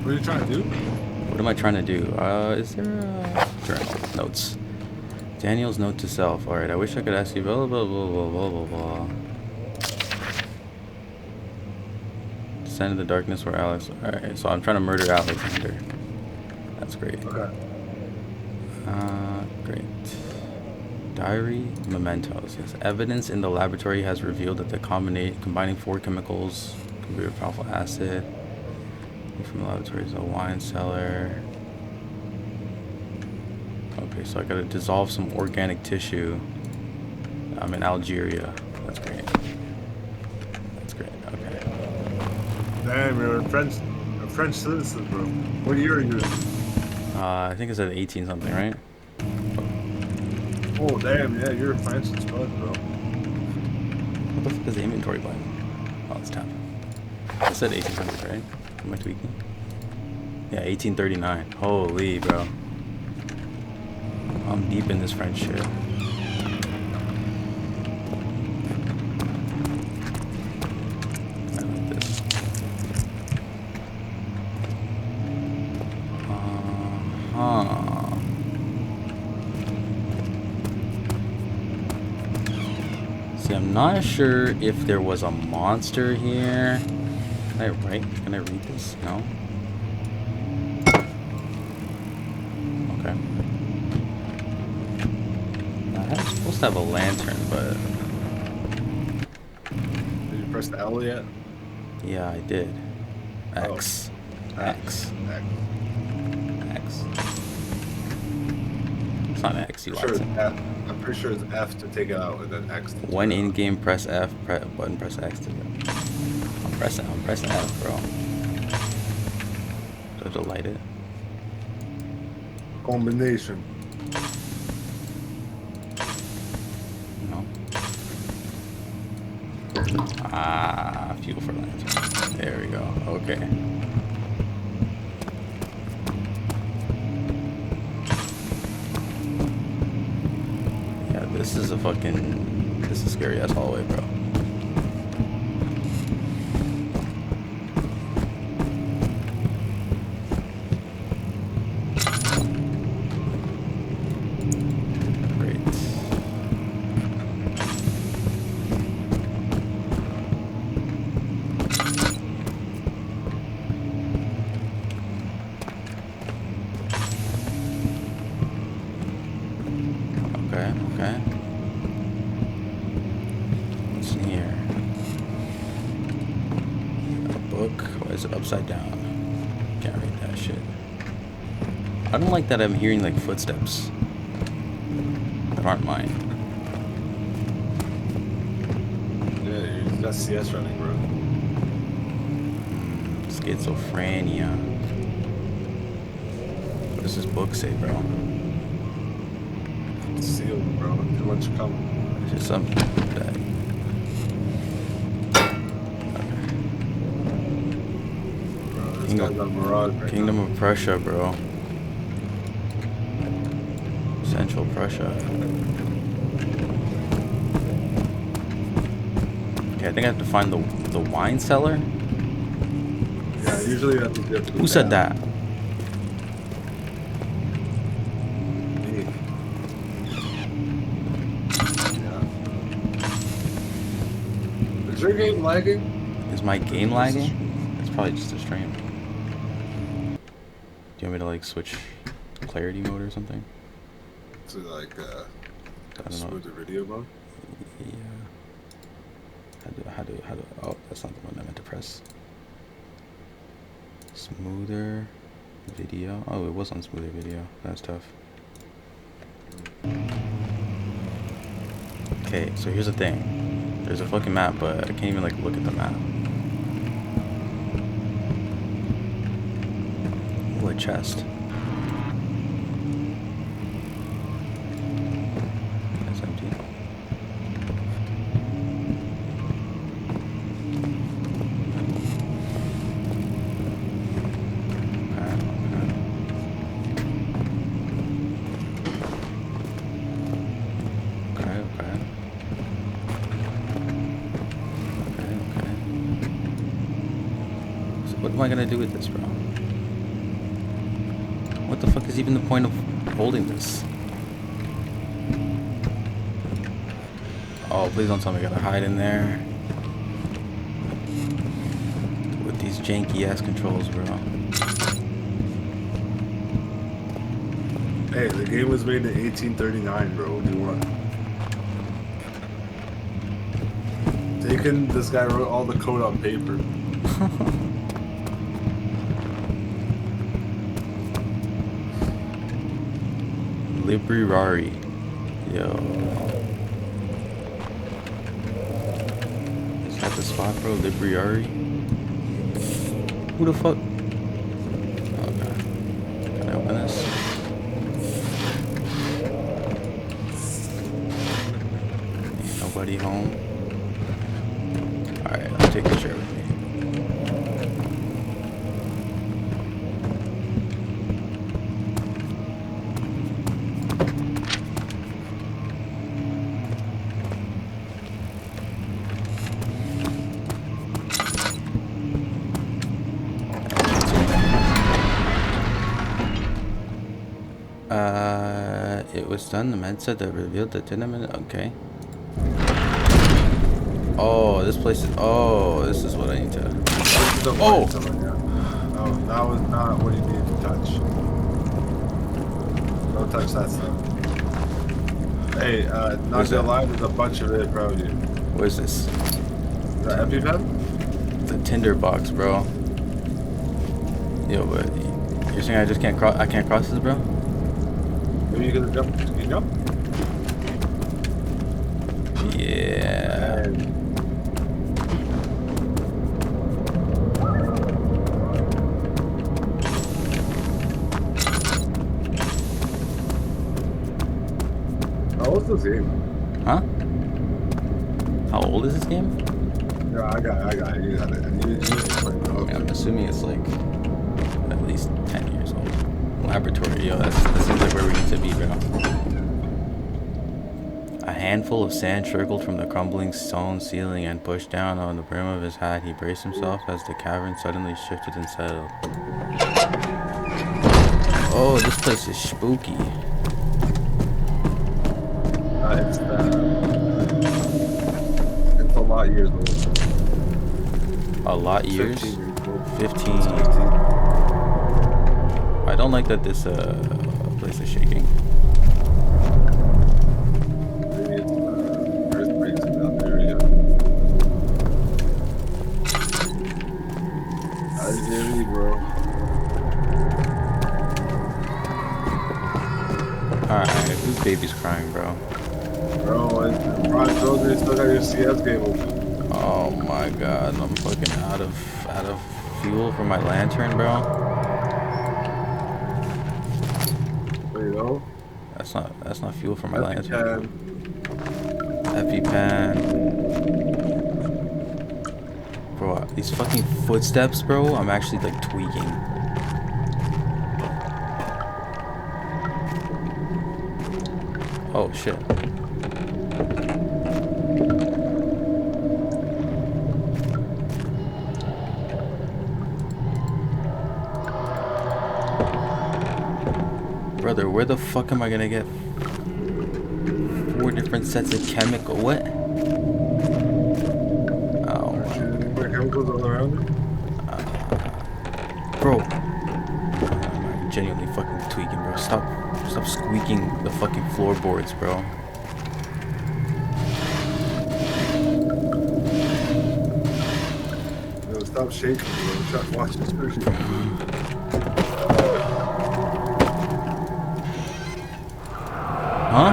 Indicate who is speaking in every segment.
Speaker 1: What are you trying to do?
Speaker 2: What am I trying to do? Is there a journal? Notes. Daniel's note to self. Alright, I wish I could ask you blah blah blah blah blah blah blah. Descend in the darkness where Alex. Alright, so I'm trying to murder Alexander. That's great.
Speaker 1: Okay.
Speaker 2: Great. Diary mementos. Yes. Evidence in the laboratory has revealed that the combining 4 chemicals can be a powerful acid. From the laboratory is a wine cellar. Okay, so I gotta dissolve some organic tissue. I'm in Algeria. That's great. That's great. Okay.
Speaker 1: Damn, you're a French citizen, bro. What year are you in?
Speaker 2: I think it's at 18 something, right?
Speaker 1: Oh, damn, yeah, you're a French as fuck, bro.
Speaker 2: What the fuck is the inventory button? Oh, it's tab. I said 1800, right? Am I tweaking? Yeah, 1839. Holy, bro. I'm deep in this French shit. I like this. See, I'm not sure if there was a monster here. Can I read this? No? Okay. I'm supposed to have a lantern, but...
Speaker 1: Did you press the L yet?
Speaker 2: Yeah, I did. X.
Speaker 1: Oh.
Speaker 2: X. It's not X, you
Speaker 1: Sure,
Speaker 2: like it.
Speaker 1: I'm pretty sure it's F to take it out and then X to take
Speaker 2: When
Speaker 1: it
Speaker 2: in
Speaker 1: out.
Speaker 2: game, press F, button, press X to go. I'm pressing F, bro. Do I have to light it?
Speaker 1: Combination.
Speaker 2: No. Fuel for lantern. There we go. Okay. Yeah, this is a scary ass hallway, bro. Okay. What's in here? A book? Why is it upside down? Can't read that shit. I don't like that I'm hearing like footsteps that aren't mine.
Speaker 1: Yeah, you got CS running, bro.
Speaker 2: Schizophrenia. What does this book say, bro?
Speaker 1: It's sealed, bro. Too much coming.
Speaker 2: It's just something that...
Speaker 1: Bro, this guy's on Mirage right
Speaker 2: Kingdom
Speaker 1: now.
Speaker 2: of Prussia, bro. Central Prussia. Okay, I think I have to find the wine cellar.
Speaker 1: Yeah, usually you have to get.
Speaker 2: Who said that?
Speaker 1: Me. Yeah. Is your game lagging?
Speaker 2: Is my game lagging? It's probably just a stream. Do you want me to like switch clarity mode or something?
Speaker 1: To like
Speaker 2: I don't know.
Speaker 1: smoother video mode?
Speaker 2: Yeah. How do oh, that's not the one I meant to press. Smoother video. Oh, it was on smoother video. That's tough. Okay, so here's the thing. There's a fucking map, but I can't even like look at the map. Ooh, a chest. That's empty. What am I gonna do with this, bro? What the fuck is even the point of holding this? Oh, please don't tell me I gotta hide in there. With these janky ass controls, bro.
Speaker 1: Hey, the game was made in 1839, bro. What do you want? This guy wrote all the code on paper.
Speaker 2: Library. Yo. Is that the spot, bro? Library? Who the fuck? Okay. Can I open this? Ain't nobody home. Alright, I'll take the chair with me. It was done. The med said that revealed the tenement. Okay. Oh, this place is. Oh, this is what I need to.
Speaker 1: Oh! No, that was not what you needed to touch. Don't touch that stuff. Hey, not gonna lie, there's a bunch of it in front of you.
Speaker 2: What is this?
Speaker 1: Is that EpiPen?
Speaker 2: It's a tinder box, bro. Yo, but you're saying I just can't cross? I can't cross this, bro?
Speaker 1: Maybe you can jump. Can you jump?
Speaker 2: Yeah.
Speaker 1: How old is this game?
Speaker 2: Huh? How old is this game?
Speaker 1: Yeah, I got it. You got it. Okay.
Speaker 2: I'm assuming it's like at least 10 years old. Laboratory, yo, that seems like where we need to be, bro. A handful of sand trickled from the crumbling stone ceiling and pushed down on the brim of his hat. He braced himself as the cavern suddenly shifted and settled. Oh, this place is spooky.
Speaker 1: It's a lot years old.
Speaker 2: A lot years?
Speaker 1: 15 years old.
Speaker 2: 15. I don't like that this place is shaking.
Speaker 1: Maybe it's earthquakes in that area. How's Jimmy, bro?
Speaker 2: Alright, whose baby's crying, bro?
Speaker 1: Bro, Ron told me you still got your CS game open.
Speaker 2: Oh my god, I'm fucking out of fuel for my lantern, bro.
Speaker 1: You know?
Speaker 2: That's not fuel for my lantern.
Speaker 1: EpiPen.
Speaker 2: EpiPen. Bro, these fucking footsteps, bro, I'm actually like tweaking. Oh shit. Brother, where the fuck am I gonna get 4 different sets of chemical? What? Oh my.
Speaker 1: Chemicals all around it?
Speaker 2: Bro. I'm genuinely fucking tweaking, bro. Stop squeaking the fucking floorboards, bro.
Speaker 1: Yo, stop shaking, bro. Watch this person.
Speaker 2: Huh?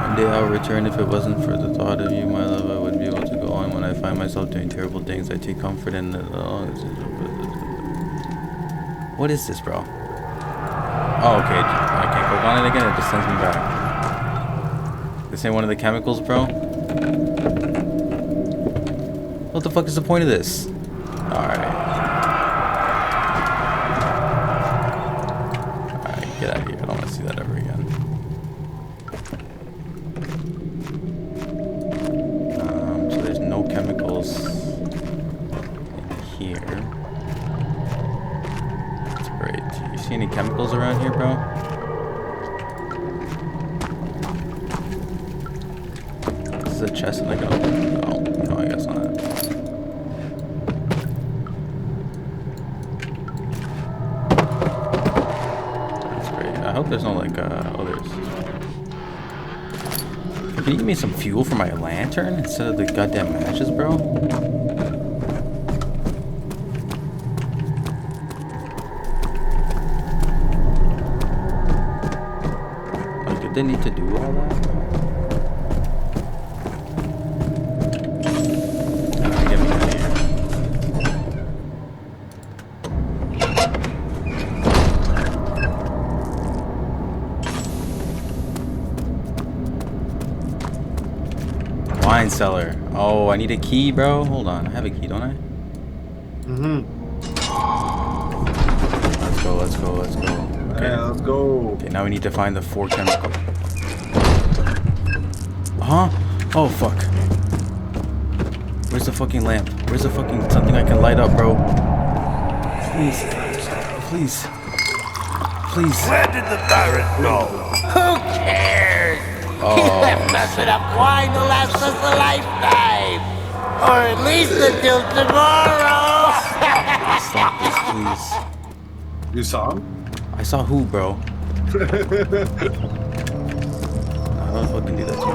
Speaker 2: One day I'll return. If it wasn't for the thought of you, my love, I wouldn't be able to go on. When I find myself doing terrible things, I take comfort in the... What is this, bro? Oh, okay. I can't click on it again. It just sends me back. This ain't one of the chemicals, bro? What the fuck is the point of this? Alright. Alright, get out of here. I don't want to see that ever again. So there's no chemicals in here. That's great. see any chemicals around here, bro? This is a chest and I can open. Oh, no, I guess not. That's great. I hope there's no, like, others. Can you give me some fuel for my lantern instead of the goddamn matches, bro? Like, did they need to do all that? Get me out of here. Wine cellar. Oh, I need a key, bro. Hold on. I have a key, don't I?
Speaker 1: Mm-hmm.
Speaker 2: Let's go, let's go, let's go. Okay.
Speaker 1: Yeah, let's go.
Speaker 2: Okay, now we need to find the 4 chemical. Huh? Oh, fuck. Where's the fucking lamp? Where's the fucking something I can light up, bro? Please. Please. Please.
Speaker 3: Where did the tyrant go?
Speaker 4: Who cares?
Speaker 2: Oh,
Speaker 4: He left us enough wine to last us a lifetime. Or at least until tomorrow.
Speaker 2: stop this, please.
Speaker 1: You saw him?
Speaker 2: I saw who, bro? I don't fucking do that to me.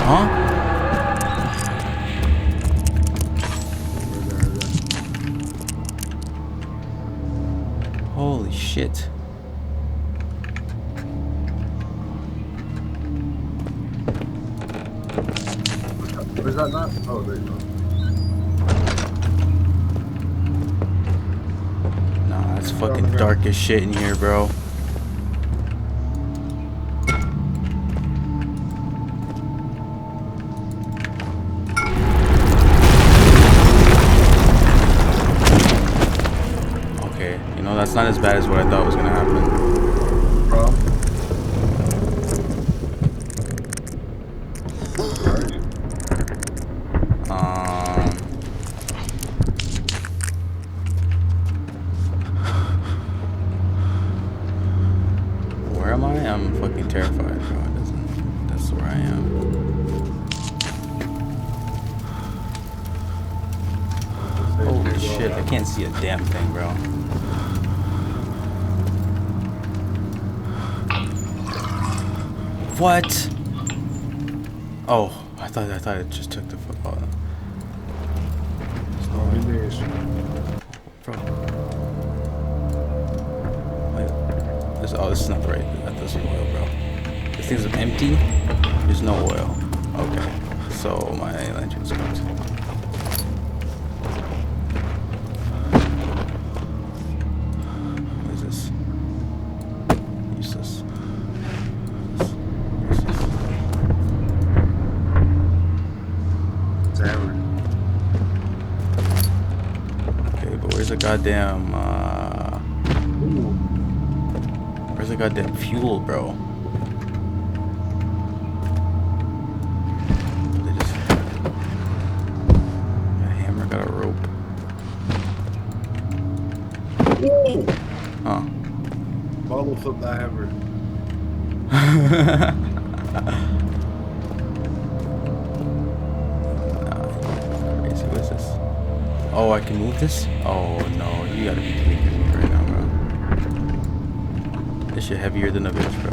Speaker 2: Huh? Holy shit.
Speaker 1: Where's that not? Oh, there you go.
Speaker 2: Nah, it's fucking dark as shit in here, bro. Okay, you know, that's not as bad as what I thought was gonna happen.
Speaker 1: Bro.
Speaker 2: Where am I? I'm fucking terrified, bro. That's where I am. Holy shit, I can't see a damn thing, bro. What? Oh, I thought it just took the football. Bro. Wait, oh, this is not the right. That's the oil, bro. This thing's empty. There's no oil. Okay, so my lantern's cooked. What is this? Useless. Okay, but where's the goddamn where's the goddamn fuel, bro? They just got a hammer, got a rope. Huh.
Speaker 1: Bottle flip that hammer.
Speaker 2: Crazy, what is this? Oh, I can move this? Oh no, you gotta be kidding me right now, bro. This shit heavier than a bitch, bro.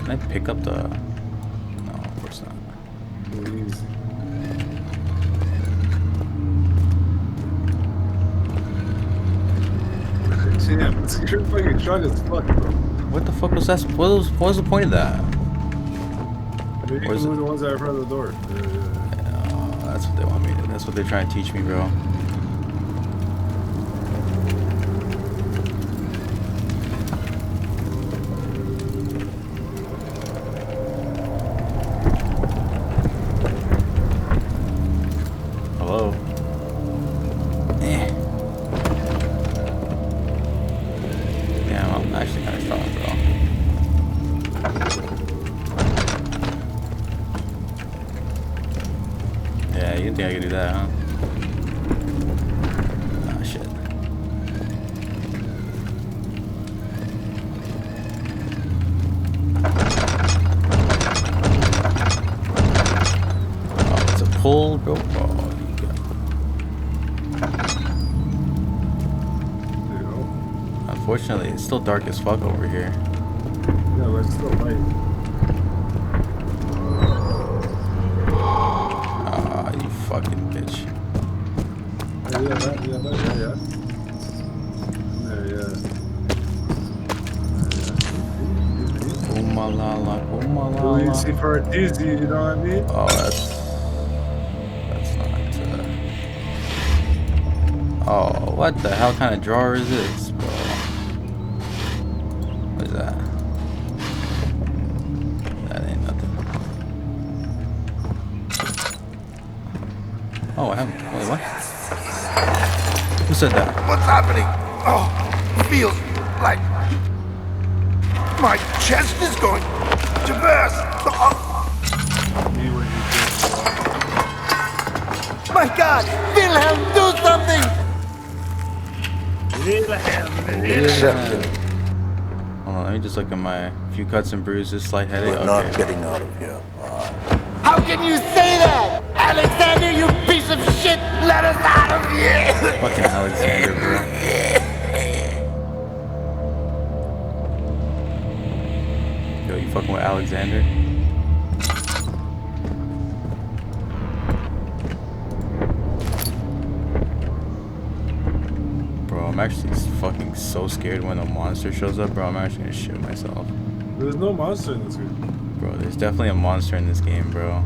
Speaker 2: Can I pick up the... No, of course not.
Speaker 1: Easy. Damn, your fucking truck is fucked, bro.
Speaker 2: What the fuck was that? What was the point of that?
Speaker 1: Maybe you
Speaker 2: Or is
Speaker 1: can move
Speaker 2: it-
Speaker 1: the ones that are in front of the door.
Speaker 2: Oh, that's what they want me to. That's what they're trying to teach me, bro. Hello. Damn, I'm actually kind of strong, bro. Yeah, Yeah, you think I could do that, huh? Ah, shit. Oh, it's a pull, bro. Oh, you got...
Speaker 1: There you go.
Speaker 2: Unfortunately, it's still dark as fuck over here.
Speaker 1: Yeah, but it's still light.
Speaker 2: Ah, you fucking bitch.
Speaker 1: Yeah, yeah, yeah. There, yeah.
Speaker 2: Kumalala,
Speaker 1: Too
Speaker 2: kumalala.
Speaker 1: easy for a teasy, you know what I mean?
Speaker 2: Oh, that's not. Oh, what the hell kind of drawer is this, bro? What is that? That ain't nothing. Oh, I haven't. Wait, what? Who said that?
Speaker 3: What's happening? Oh, feels like my chest is going to burst. Oh,
Speaker 1: Me when you
Speaker 4: My God! Wilhelm, do something!
Speaker 2: Hold on, let me just look at my few cuts and bruises, slight headache.
Speaker 3: we're not getting out of here.
Speaker 4: How can you say that? Alexander, you piece of shit! Let us out of here!
Speaker 2: Fucking Alexander, bro. Yo, you fucking with Alexander? Bro, I'm actually fucking so scared when a monster shows up, bro. I'm actually gonna shit myself.
Speaker 1: There's no monster in this game.
Speaker 2: Bro, there's definitely a monster in this game, bro.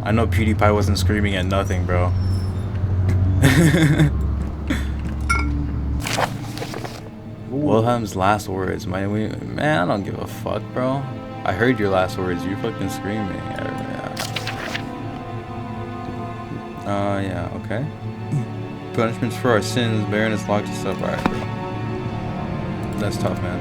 Speaker 2: I know PewDiePie wasn't screaming at nothing, bro. Wilhelm's last words. Man, I don't give a fuck, bro. I heard your last words. You fucking screaming. Yeah, okay. Punishments for our sins. Baron has locked us up. Alright, bro. That's tough, man.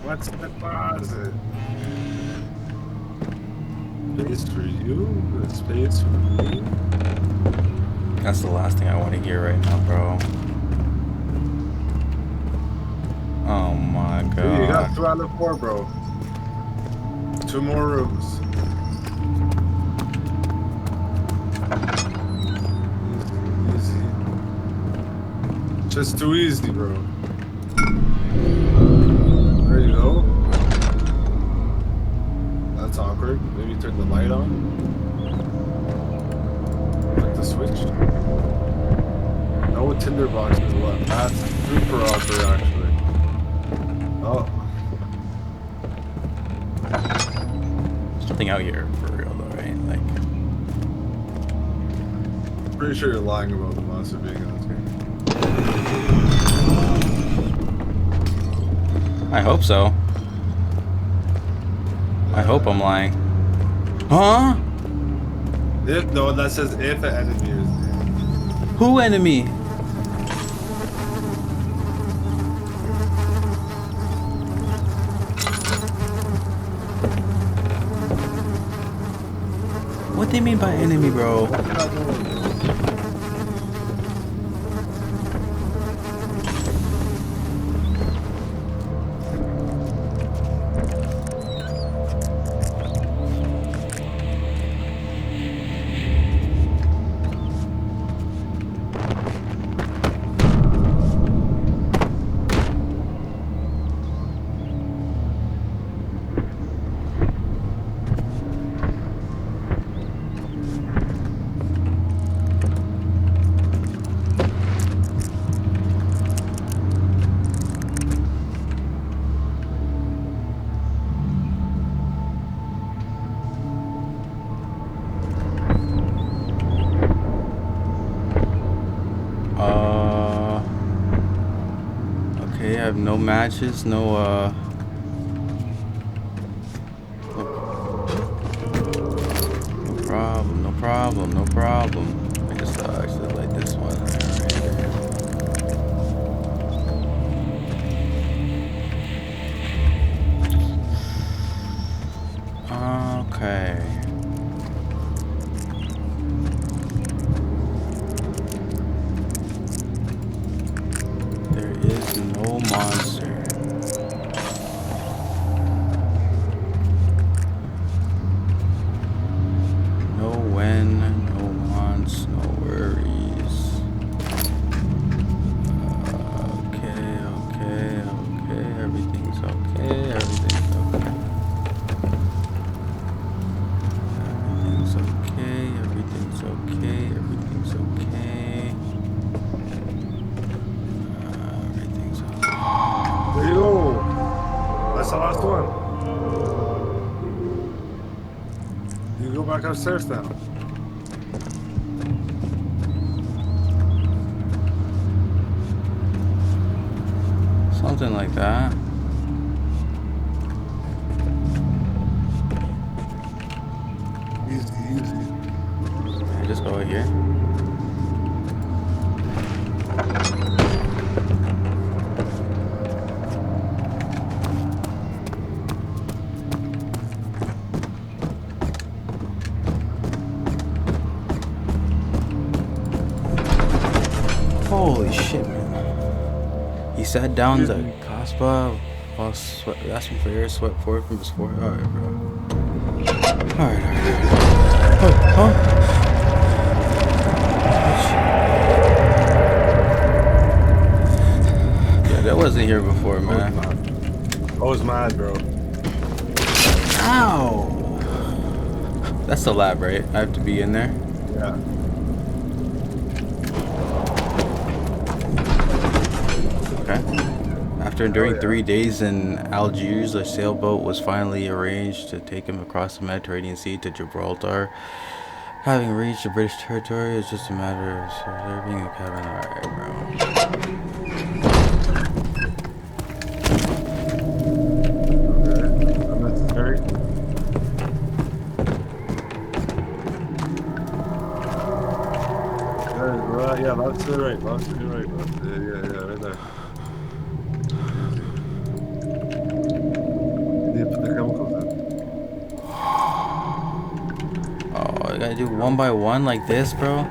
Speaker 1: What's the closet? Space for you? The space for me?
Speaker 2: That's the last thing I want to hear right now, bro. Oh my god.
Speaker 1: Dude, you got 2 out of 4, bro. 2 more rooms. Easy. Just too easy, bro. There you go. That's awkward. Maybe turn the light on. Click the switch. No tinder boxes left. That's super awkward, actually. Oh.
Speaker 2: There's nothing out here for real, though, right? Like,
Speaker 1: Pretty sure you're lying about the monster being in this game.
Speaker 2: I hope so. I hope I'm lying. Huh?
Speaker 1: If, no, that says if an enemy is there.
Speaker 2: Who enemy? What they mean by enemy, bro? Okay, I have no matches, no no problem. I just actually like this one right here. monster. No when, no wants, no worries. Okay, everything's okay, everything's okay. Everything's okay, everything's okay, everything's okay. Everything's okay.
Speaker 1: There you go. That's the last one. You can go back upstairs now.
Speaker 2: Something like that.
Speaker 1: Easy, easy.
Speaker 2: I just go right here. Holy shit, man. He sat down the Casbah while asking for air sweat forward from his forehead. Alright, bro. Alright. Huh? Yeah, that wasn't here before, man.
Speaker 1: I was mad, bro.
Speaker 2: Ow! That's the lab, right? I have to be in there?
Speaker 1: Yeah.
Speaker 2: Okay. After enduring 3 days in Algiers, a sailboat was finally arranged to take him across the Mediterranean Sea to Gibraltar. Having reached the British territory, it's just a matter of reserving a cabin. Alright, bro.
Speaker 1: Unnecessary. Yeah, that's to the right. That's to the right, bro. Yeah, right there. You need to put the chemicals in.
Speaker 2: Oh, I gotta do one by one like this, bro?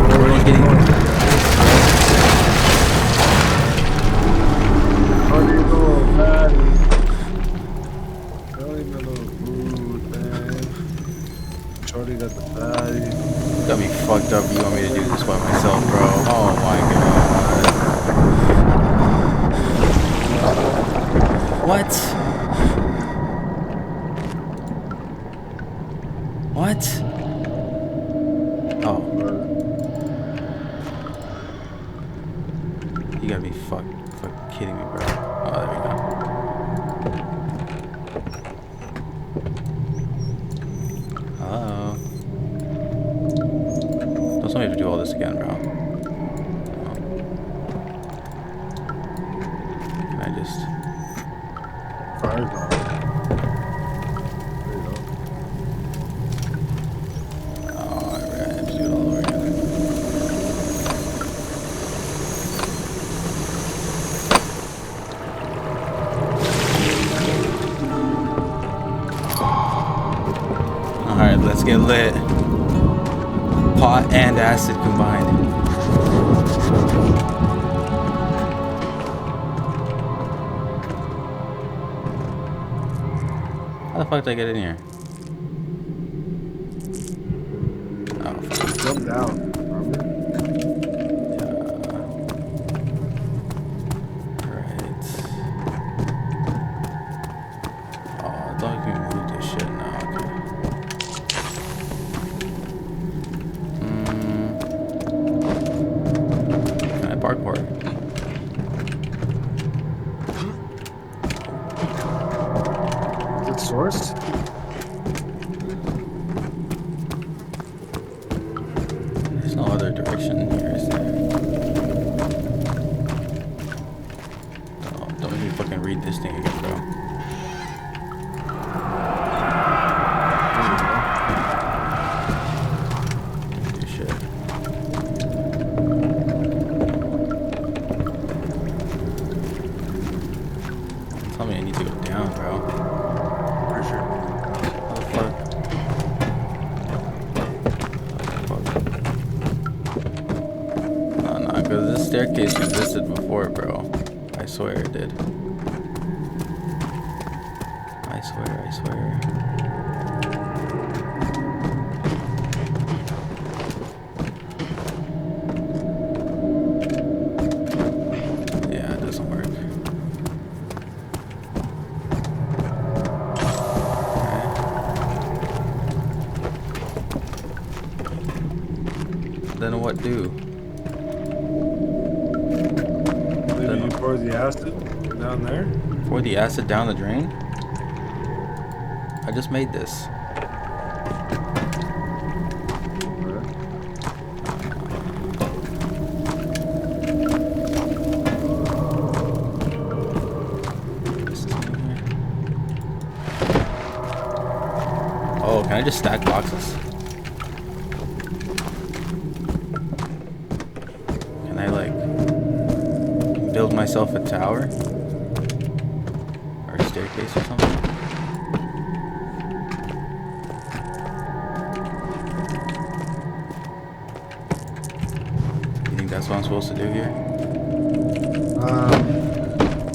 Speaker 2: What are you getting?
Speaker 1: How do you go, fatty? Shorty got a little food, man. Shorty got the fatty.
Speaker 2: Got me fucked up. You want me to do this by myself, bro? Oh my god. What? What? Oh. You gotta be fucking kidding me, bro. Oh, there we go. Hello. Don't tell me to do all this again, bro. Oh. Can I just...
Speaker 1: Fire's on. There you go.
Speaker 2: Oh, I have to do it all over again. Alright, let's get lit. Pot and acid combined. How the fuck did I get in here? Oh, fuck.
Speaker 1: Jump down. Remember?
Speaker 2: Right. Oh, don't you move this shit now, okay. Can I parkour?
Speaker 1: Is it sourced?
Speaker 2: There's no other direction here, is there? Oh, don't make me fucking read this thing again, bro. Do shit. Tell me I need to go down, bro.
Speaker 1: For sure.
Speaker 2: How the fuck? Because this staircase existed before, bro. I swear it did. I swear, I swear. Yeah, it doesn't work. Okay. Then what do?
Speaker 1: Maybe you pour the acid down there?
Speaker 2: Pour the acid down the drain? I just made this. Oh, can I just stack boxes? Can I like build myself a tower? Or a staircase or something? You think that's what I'm supposed to do here?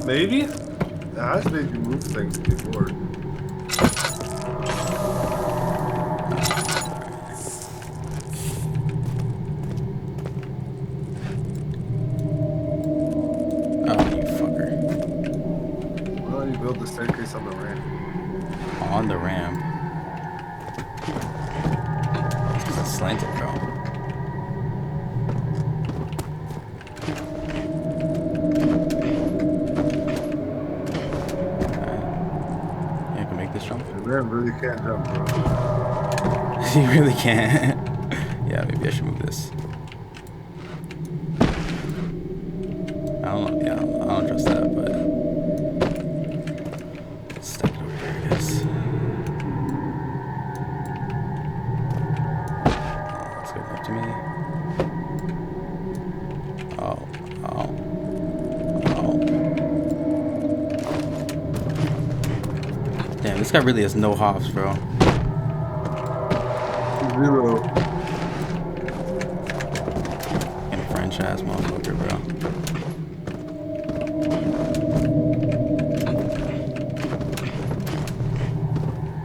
Speaker 1: Maybe? It has made you move things before. Build the staircase on the ramp.
Speaker 2: On the ramp? It's slanted, bro. Okay. Yeah, I can make this jump.
Speaker 1: The ramp really can't jump, bro.
Speaker 2: You really can't. Yeah, maybe I should move this. I don't know. Yeah, I don't trust that, but. Damn, this guy really has no hops, bro.
Speaker 1: 0.
Speaker 2: And French ass motherfucker, bro.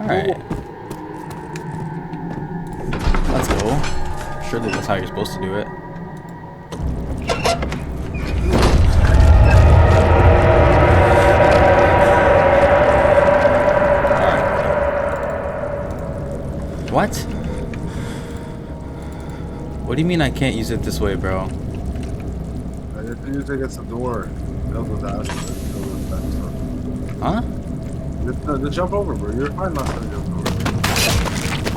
Speaker 2: Alright. Let's go. Surely that's how you're supposed to do it. What? What do you mean I can't use it this way, bro?
Speaker 1: I have to use it against the door. Build with acid.
Speaker 2: Huh?
Speaker 1: Just jump over, bro. You're fine not to jump over.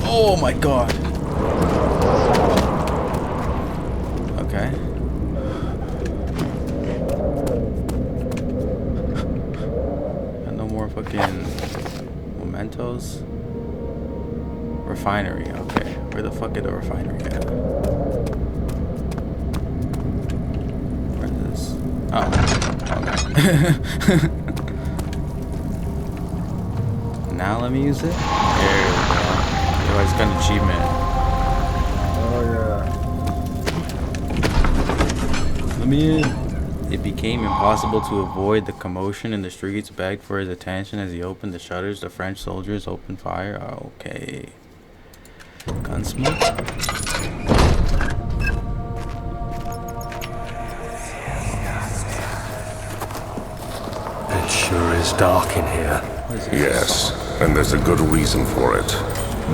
Speaker 2: Oh my god. Okay. Got no more fucking mementos. Refinery, okay. Where the fuck is the refinery at? Where is this? Oh, okay. Now let me use it? There we go. Otherwise it's got an achievement.
Speaker 1: Oh yeah.
Speaker 2: Let me in. It became impossible to avoid the commotion in the streets, begged for his attention as he opened the shutters. The French soldiers opened fire. Okay. Gunsmoke?
Speaker 5: It sure is dark in here.
Speaker 6: Yes, and there's a good reason for it.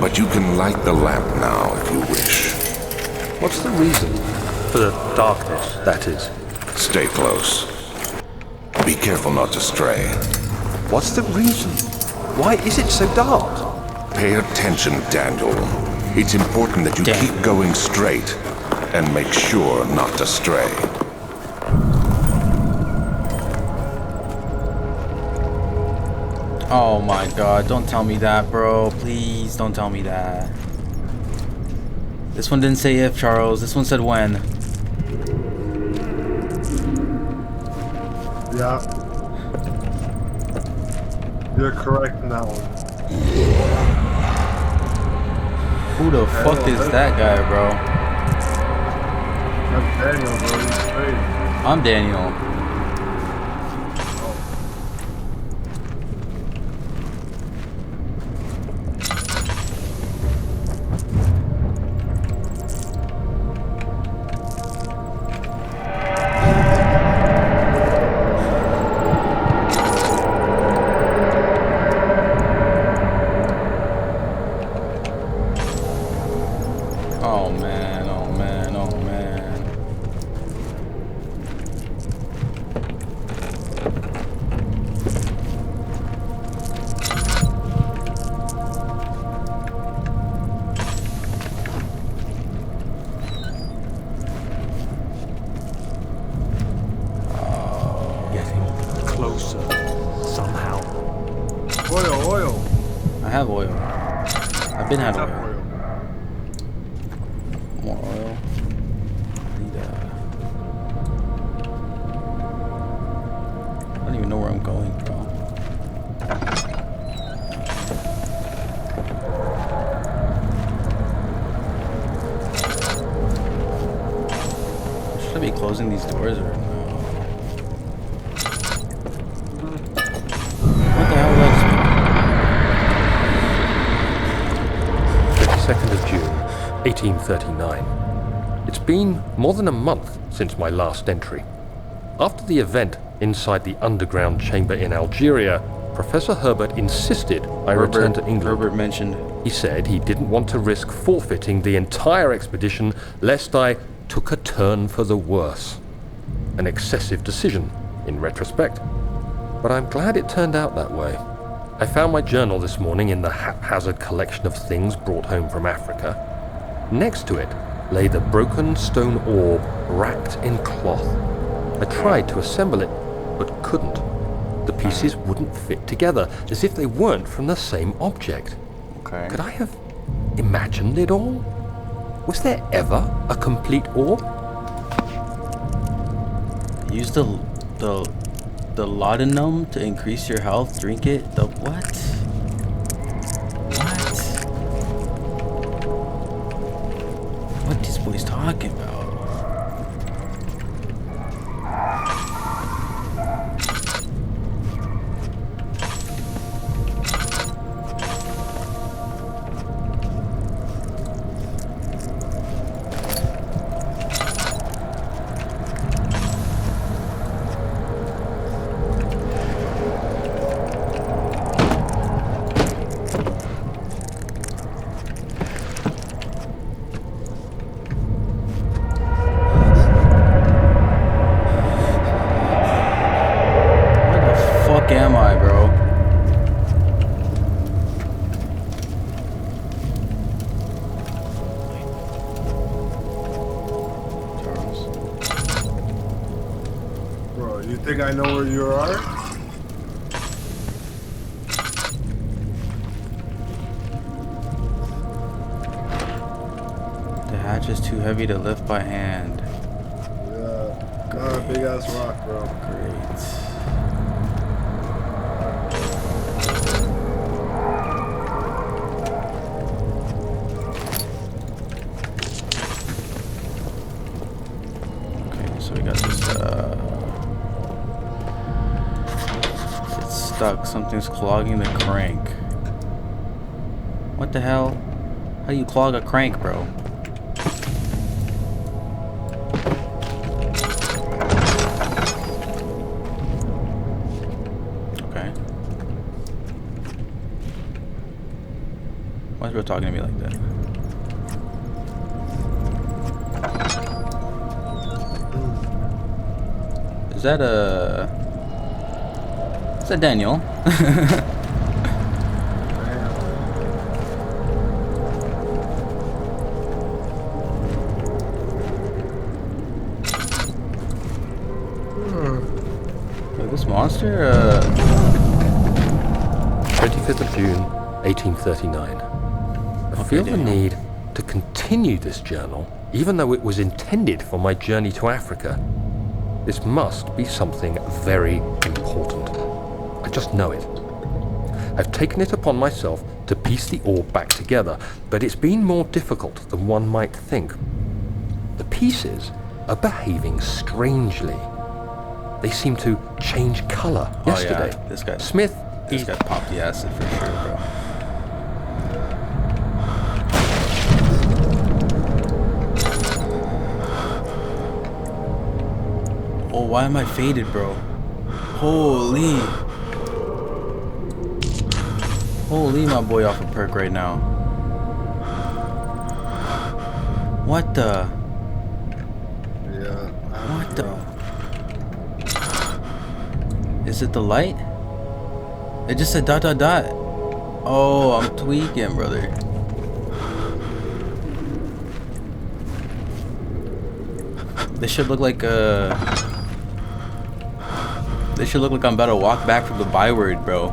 Speaker 6: But you can light the lamp now if you wish.
Speaker 5: What's the reason? For the darkness, that is.
Speaker 6: Stay close. Be careful not to stray.
Speaker 5: What's the reason? Why is it so dark?
Speaker 6: Pay attention, Daniel. It's important that you keep going straight and make sure not to stray.
Speaker 2: Oh my god, don't tell me that, bro. Please don't tell me that. This one didn't say if, Charles. This one said when.
Speaker 1: Yeah. You're correct in that one.
Speaker 2: Who the fuck is that guy, bro?
Speaker 1: That's Daniel, bro. He's crazy.
Speaker 2: I'm Daniel. Oh man, oh man, oh man.
Speaker 5: Getting closer, somehow.
Speaker 1: Oil.
Speaker 2: I have oil. I've been had
Speaker 1: Top
Speaker 2: oil.
Speaker 1: oil.
Speaker 2: More oil. Need, I don't even know where I'm going, bro. Should I be closing these doors or no? What the hell was that?
Speaker 7: 22nd of June, 1839. It's been more than a month since my last entry. After the event inside the underground chamber in Algeria, Professor Herbert insisted I return to England.
Speaker 2: Herbert mentioned.
Speaker 7: He said he didn't want to risk forfeiting the entire expedition lest I took a turn for the worse. An excessive decision, in retrospect. But I'm glad it turned out that way. I found my journal this morning in the haphazard collection of things brought home from Africa. Next to it lay the broken stone orb wrapped in cloth. I tried to assemble it, but couldn't. The pieces wouldn't fit together, as if they weren't from the same object.
Speaker 2: Okay.
Speaker 7: Could I have imagined it all? Was there ever a complete orb?
Speaker 2: Use the laudanum to increase your health. Drink it. The what? What is boys talking about? Am I, bro? Charles.
Speaker 1: Bro, you think I know where you are?
Speaker 2: The hatch is too heavy to lift by hand.
Speaker 1: Yeah. Big ass rock, bro.
Speaker 2: Great. So we got this, it's stuck. Something's clogging the crank. What the hell? How do you clog a crank, bro? Okay. Why is bro talking to me like that? Is that Daniel? This monster?
Speaker 7: 25th of June, 1839. I feel the need to continue this journal, even though it was intended for my journey to Africa. This must be something very important. I just know it. I've taken it upon myself to piece the orb back together, but it's been more difficult than one might think. The pieces are behaving strangely. They seem to change color yesterday.
Speaker 2: Oh, yeah. This guy.
Speaker 7: Smith
Speaker 2: This
Speaker 7: is...
Speaker 2: guy popped the acid for sure, bro. Oh, why am I faded, bro? Holy. Holy, my boy off a perk right now. What the?
Speaker 1: Yeah.
Speaker 2: What the? Is it the light? It just said dot dot dot. Oh, I'm tweaking, brother. This should look like this should look like I'm about to walk back from the byword, bro.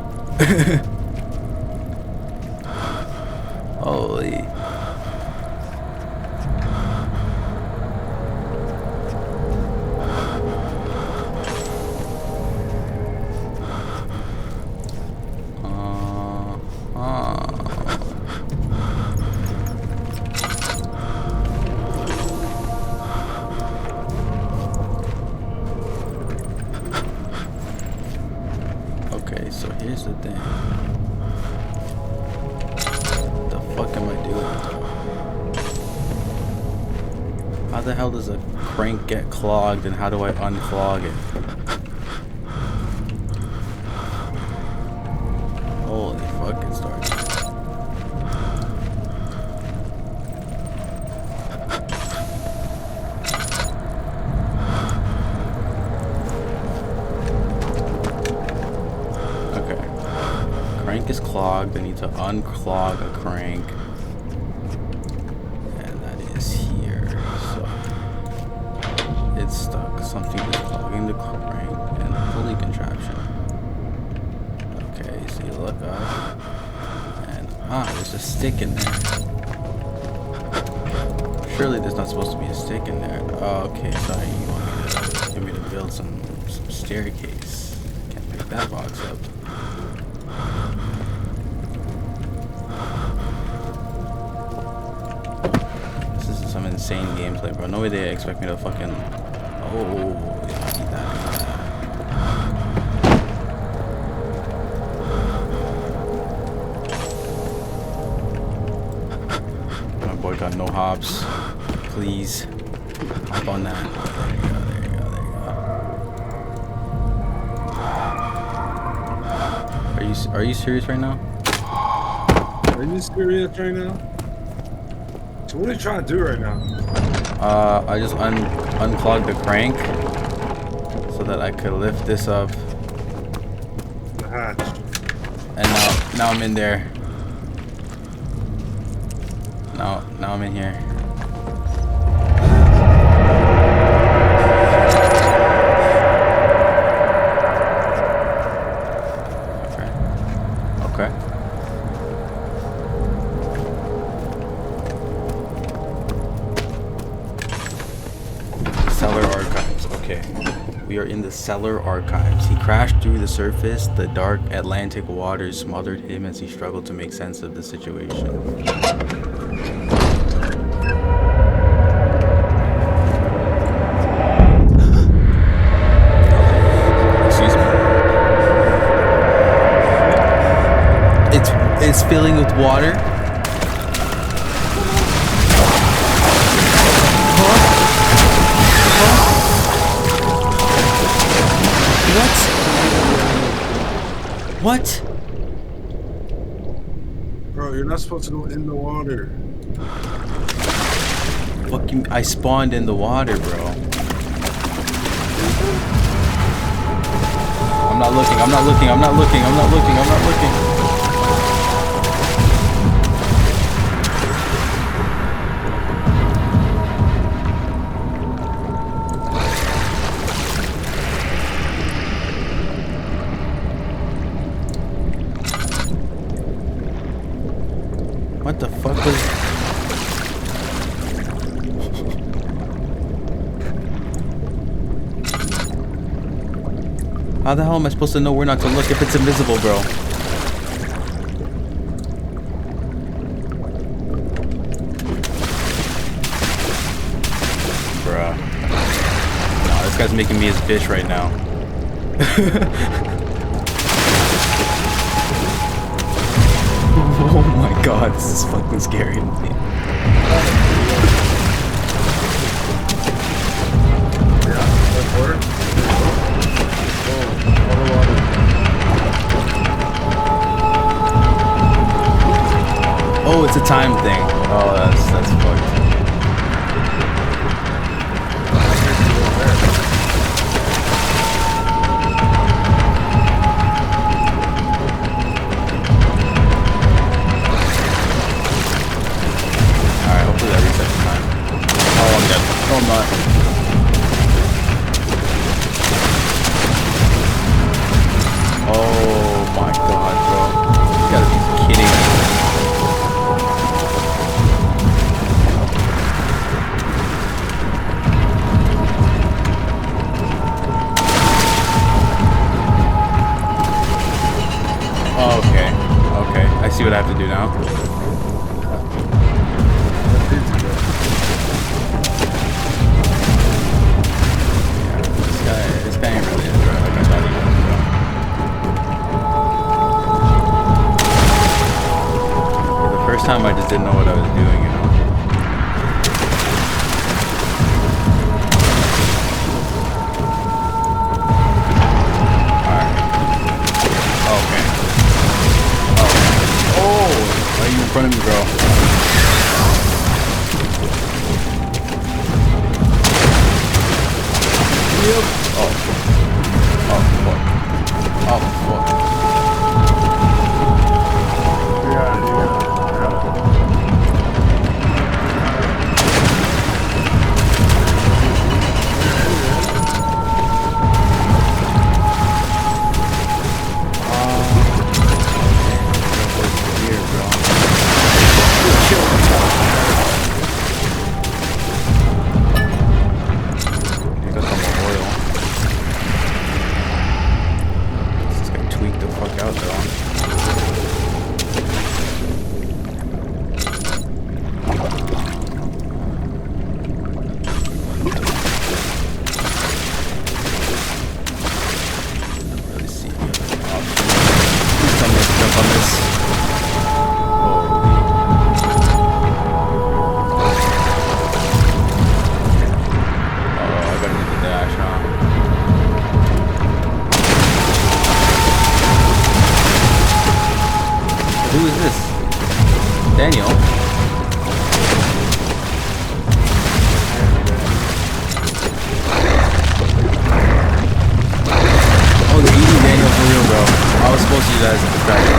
Speaker 2: Holy. Okay, so here's the thing. What the fuck am I doing? How the hell does a crank get clogged and how do I unclog it? Holy fucking stars. Crank is clogged. I need to unclog a crank, and that is here. So it's stuck. Something is clogging the crank and the pulley contraption. Okay, so you look up, and there's a stick in there. Surely there's not supposed to be a stick in there. Oh, okay, sorry. You want me to build some staircase? Can't pick that box up. Insane gameplay, bro. No way they expect me to fucking... Oh, yeah, I need that. My boy got no hops. Please. Hop on that. There you go. Are you serious right now?
Speaker 1: Are you serious right now? So what are you trying to do right now?
Speaker 2: I just unclogged the crank so that I could lift this up.
Speaker 1: The hatch.
Speaker 2: And now I'm in there. Now I'm in here. Okay. Cellar archives. Okay. We are in the cellar archives. He crashed through the surface. The dark Atlantic waters smothered him as he struggled to make sense of the situation. Excuse me. It's filling with water. What?
Speaker 1: Bro, you're not supposed to go in the water.
Speaker 2: Fucking, I spawned in the water, bro. I'm not looking. What the fuck was... How the hell am I supposed to know where not to look if it's invisible, bro? Bruh. Nah, this guy's making me his bitch right now. Oh my god, this is fucking scary to me. Oh, it's a time thing. Oh, that's fucked. Alright, hopefully that resets the time. Oh, I'm dead. No, I'm not. Oh my god, bro. You gotta be kidding me. Okay, okay. I see what I have to do now. This guy ain't really a threat like I thought he was. The first time I just didn't know what I was doing, you know? Alright. Okay. Oh, why are you in front of me, bro? Yep. Oh. Oh, fuck. Oh, fuck. Here, bro. You got some more oil. This guy tweaked the fuck out, though. Really see the option. Please tell me I can jump on this. Who is this? Daniel? Oh, they're eating Daniel for real, bro. I was supposed to use that as a distraction.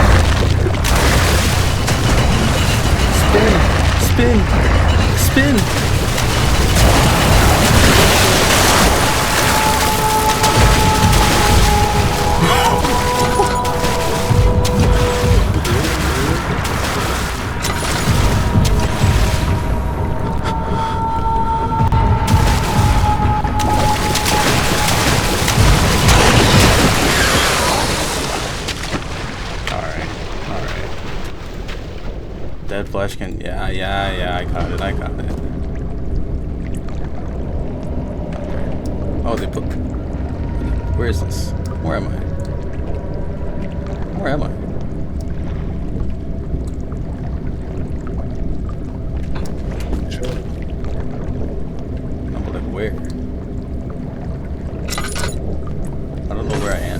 Speaker 2: Spin! Spin! Spin! Dead flesh can, yeah, I caught it. Oh, they put, where is this? Where am I? Where am I? I'm like, where? I don't know where I am.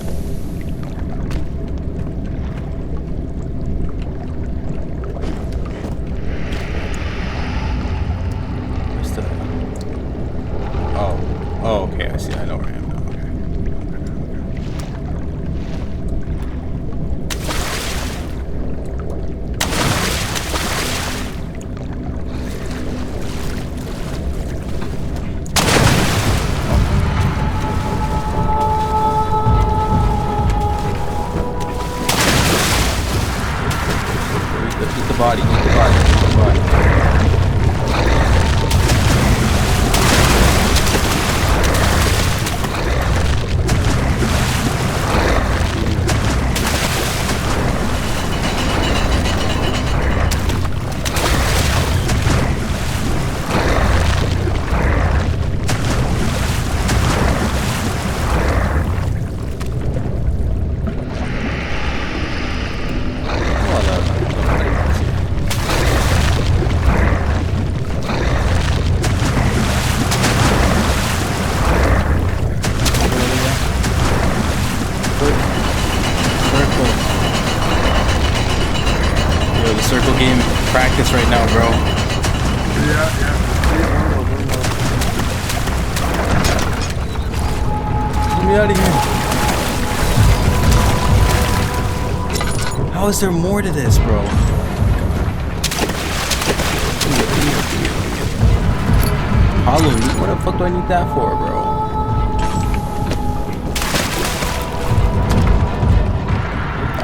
Speaker 2: Oh, okay, I see. I know where I am now. Okay. Eat the body. game practice right now, bro.
Speaker 1: Yeah.
Speaker 2: Get me out of here. How is there more to this, bro? Hollow meat? What the fuck do I need that for, bro?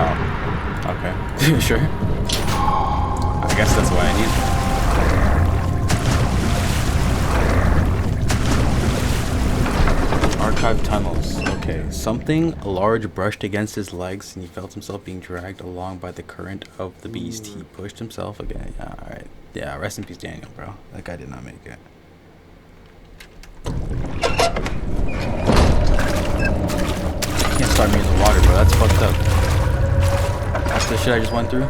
Speaker 2: Oh. Okay. Sure. I guess that's what I need. Archive tunnels. Okay. Something large brushed against his legs and he felt himself being dragged along by the current of the beast. He pushed himself again. Yeah, alright. Yeah, rest in peace, Daniel, bro. That guy did not make it. Can't start me in the water, bro. That's fucked up. That's the shit I just went through.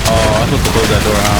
Speaker 2: Oh, I'm supposed to close that door, huh?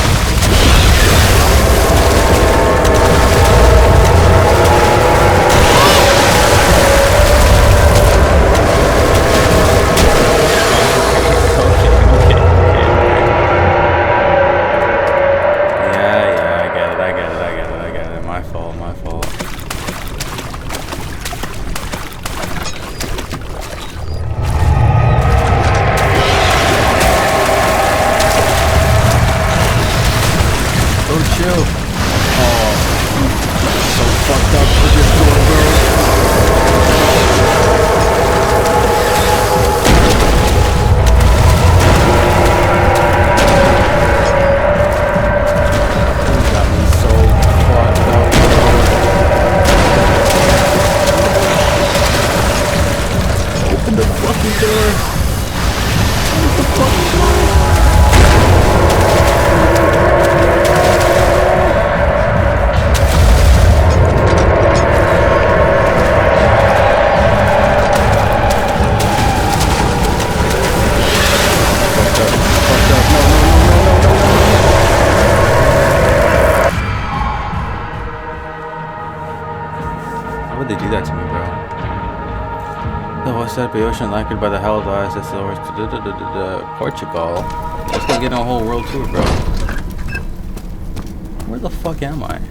Speaker 2: The ocean anchored by the hell dies. That's Portugal. Let's go get a whole world tour, bro. Where the fuck am I?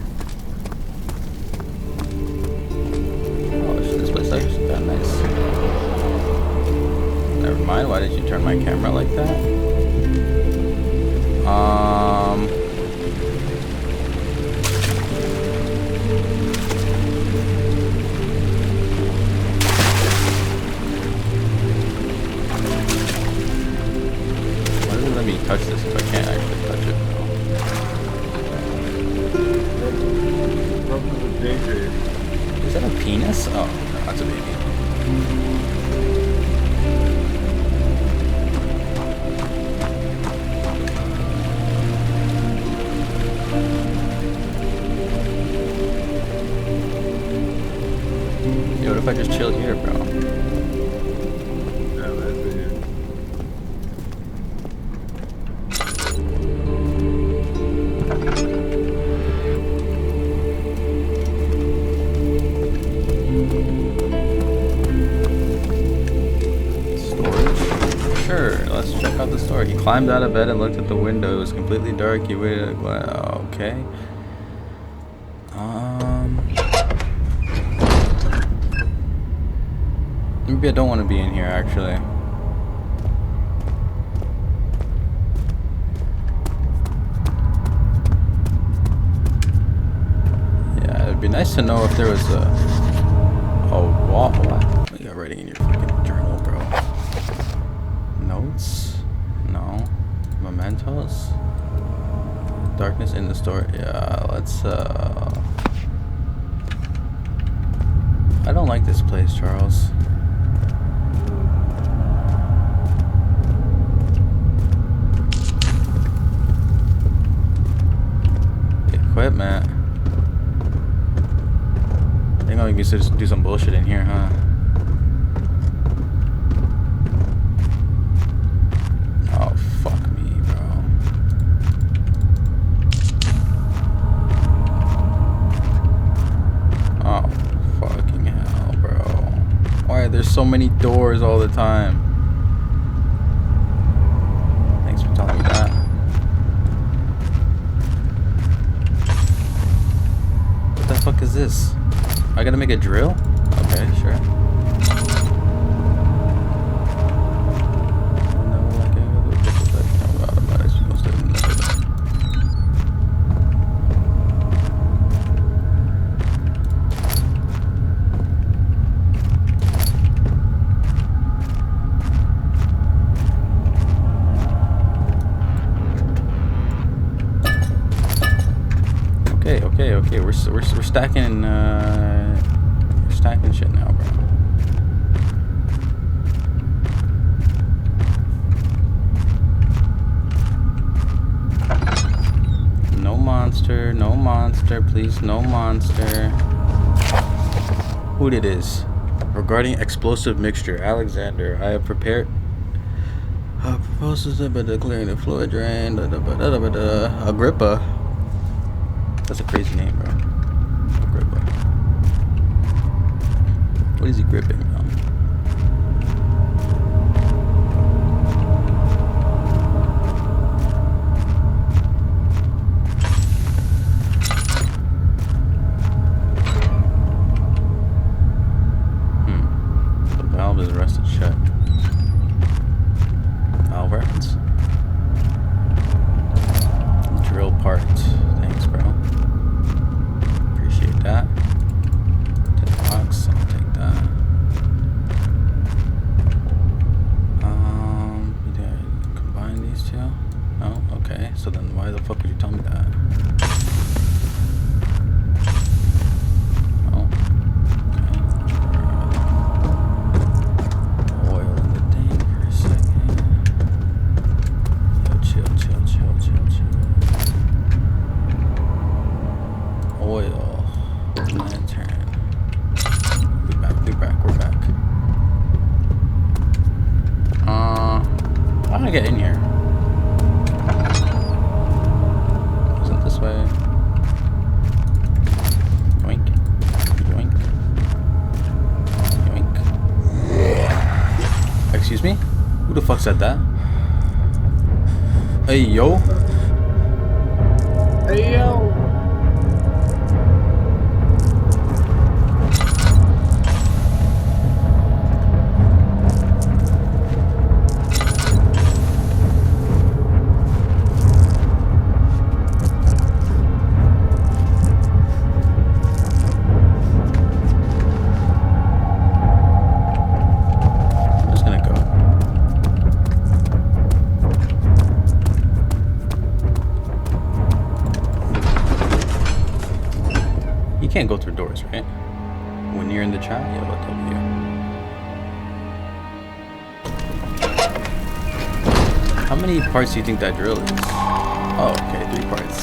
Speaker 2: Oh, this place actually kind of nice. Never mind. Why did you turn my camera like that? Touch this if I can't actually touch it. Is that a penis? Oh, no, that's a baby. Yo, what if I just chill here, bro? He climbed out of bed and looked at the window. It was completely dark. He waited. Okay. Maybe I don't want to be in here, actually. Yeah, it'd be nice to know if there was a wall. What? What are you writing in your fucking journal, bro? Notes? No. Mementos? Darkness in the store. Yeah, let's I don't like this place, Charles. Equipment. They're gonna make me just do some bullshit in here, huh? Oh, fuck me, bro. Oh, so many doors all the time. Thanks for telling me that. What the fuck is this? I gotta make a drill? Okay, sure. Okay. We're stacking shit now, bro. No monster, please, no monster. Who it is? Regarding explosive mixture, Alexander, I have prepared proposals about declaring the fluid drain. Agrippa. That's a crazy name, bro. Agrippa. What is he gripping, bro? The valve is rusted shut. Valve reference. Drill part. Thanks, bro. Appreciate that. 10 bucks. I'll take that. Did I combine these two? Oh, okay. So then why the fuck would you tell me that? Oh. Okay. Oil in the thing for a second. Yo, chill. Oil. Lantern. We're back. How do I get in here? Is it this way? Yoink. Excuse me? Who the fuck said that? Hey, yo.
Speaker 1: Hey, yo.
Speaker 2: I'm just gonna go. You can't go through doors, right? When you're in the chat, yeah, look over here. How many parts do you think that drill is? Oh, okay, 3 parts.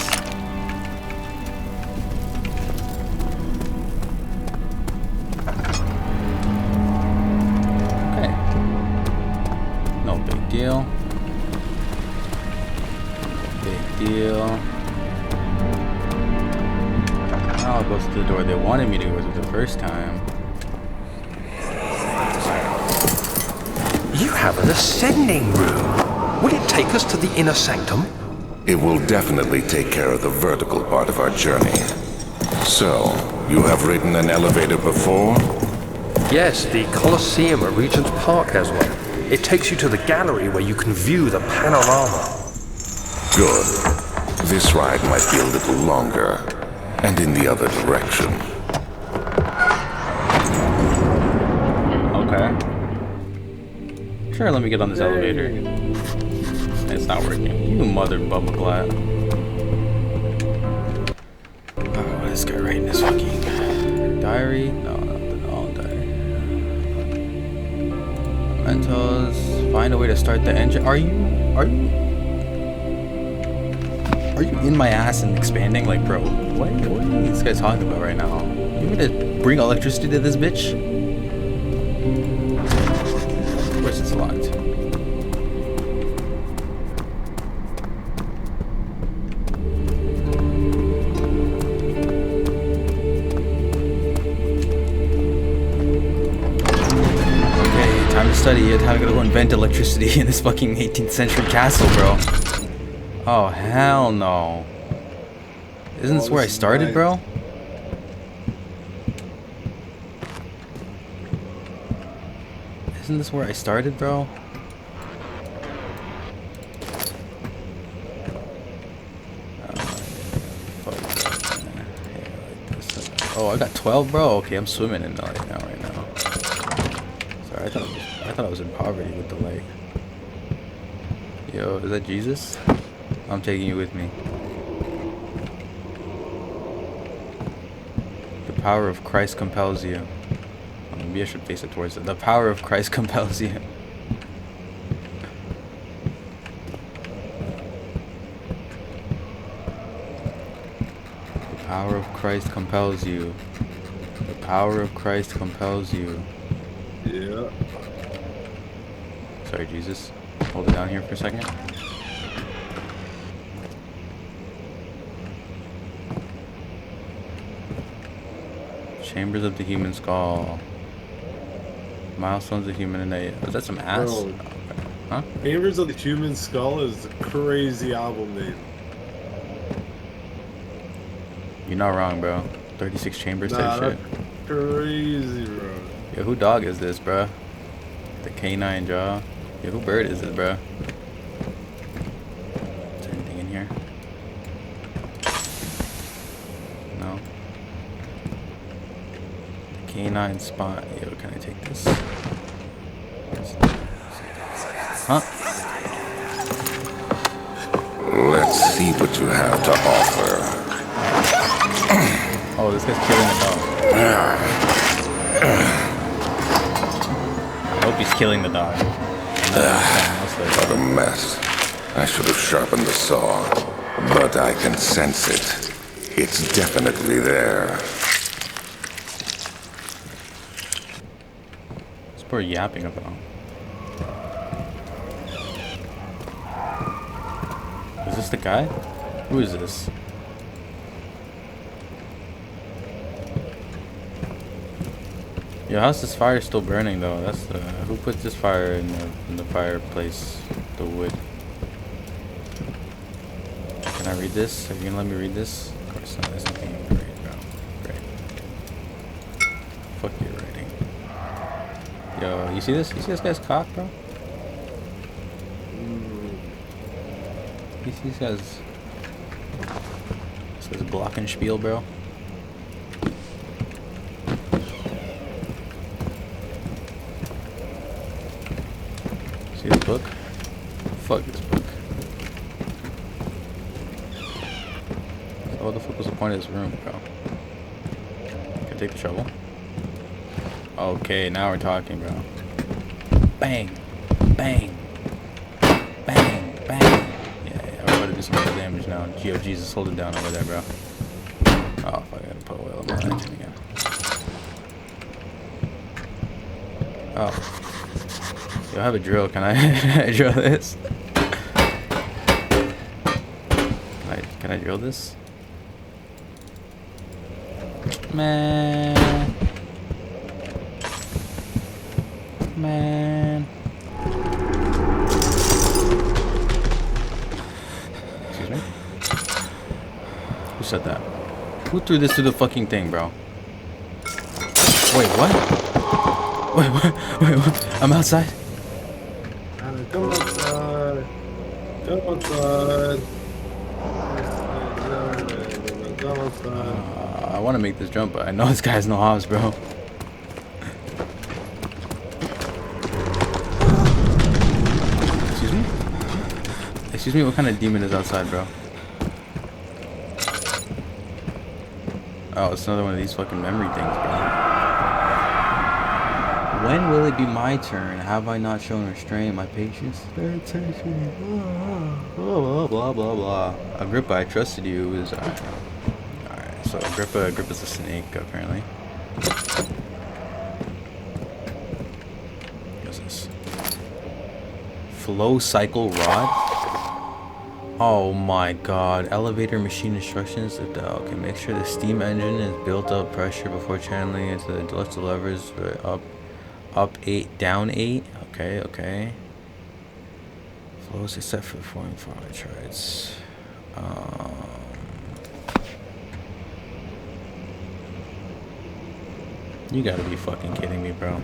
Speaker 2: Okay. No big deal. Big deal. I'll go through the door they wanted me to go through the first time.
Speaker 5: You have an ascending room. Will it take us to the inner sanctum?
Speaker 6: It will definitely take care of the vertical part of our journey. So, you have ridden an elevator before?
Speaker 7: Yes, the Colosseum at Regent's Park has one. It takes you to the gallery where you can view the panorama.
Speaker 6: Good. This ride might be a little longer, and in the other direction.
Speaker 2: Okay. Sure, let me get on this elevator. It's not working. You mother bumbleclad. Oh, this guy writing this fucking diary? No, diary. Mentos. Find a way to start the engine. Are you in my ass and expanding? Like, bro, what are these guys talking about right now? You want me to bring electricity to this bitch? Of course it's locked. I gotta go invent electricity in this fucking 18th century castle, bro. Oh, hell no. Isn't this where I started, bro? Isn't this where I started, bro? Oh, I got 12, bro. Okay, I'm swimming in the light now, right now. Sorry, I thought I was in poverty with the light. Yo, is that Jesus? I'm taking you with me. The power of Christ compels you. Maybe I should face it towards it. The power of Christ compels you. The power of Christ compels you. The power of Christ compels you.
Speaker 1: Yeah.
Speaker 2: Sorry, Jesus. Hold it down here for a second. Chambers of the human skull. Milestones of human innate. Was that some ass?
Speaker 1: Bro.
Speaker 2: Oh, okay. Huh?
Speaker 1: Chambers of the Human Skull is a crazy album name.
Speaker 2: You're not wrong, bro. 36 chambers
Speaker 1: Nah,
Speaker 2: type shit.
Speaker 1: that's crazy, bro.
Speaker 2: Yo, who dog is this, bro? The canine jaw. Yo, who bird is this, bro? Is there anything in here? No. The canine spot. Yo, can I take this? Huh?
Speaker 6: Let's see what you have to offer.
Speaker 2: Oh, this guy's killing the dog. I hope he's killing the dog.
Speaker 6: What a mess. I should have sharpened the saw, but I can sense it. It's definitely there.
Speaker 2: What's poor yapping about? Is this the guy? Who is this? Yo, how's this fire still burning though? That's the who put this fire in the fireplace? The wood. Can I read this? Are you gonna let me read this? Of course not. There's nothing you can read, bro. Great. Fuck your writing. Yo, you see this? You see this guy's cock, bro? You see this guy's glockenspiel, bro? See this book? Fuck this book. So what the fuck was the point of this room, bro? Can I take the shovel? Okay, now we're talking, bro. Bang! Bang! Bang! Bang! Yeah, we're about to do some more damage now. Yo, Jesus, hold it down over there, bro. Oh, fuck, I gotta put oil on my engine again. Oh. Yo, I have a drill. Can I drill this? Can I drill this? Man. Excuse me? Who said that? Who threw this through the fucking thing, bro? Wait, what? Wait, what? Wait, what? I'm outside?
Speaker 1: Come outside. Come outside. Come outside.
Speaker 2: I want to make this jump, but I know this guy has no hops, bro. Excuse me? Excuse me, what kind of demon is outside, bro? Oh, it's another one of these fucking memory things, bro. When will it be my turn? Have I not shown restraint, my patience? Blah, blah, blah, blah. Agrippa, I trusted you. Is alright, so Agrippa's a snake, apparently. What's this? Flow cycle rod? Oh my god. Elevator machine instructions. Okay, make sure the steam engine is built up pressure before channeling into the levers. Up 8, down 8. Okay, okay. Flows except for the following file charts. You gotta be fucking kidding me, bro.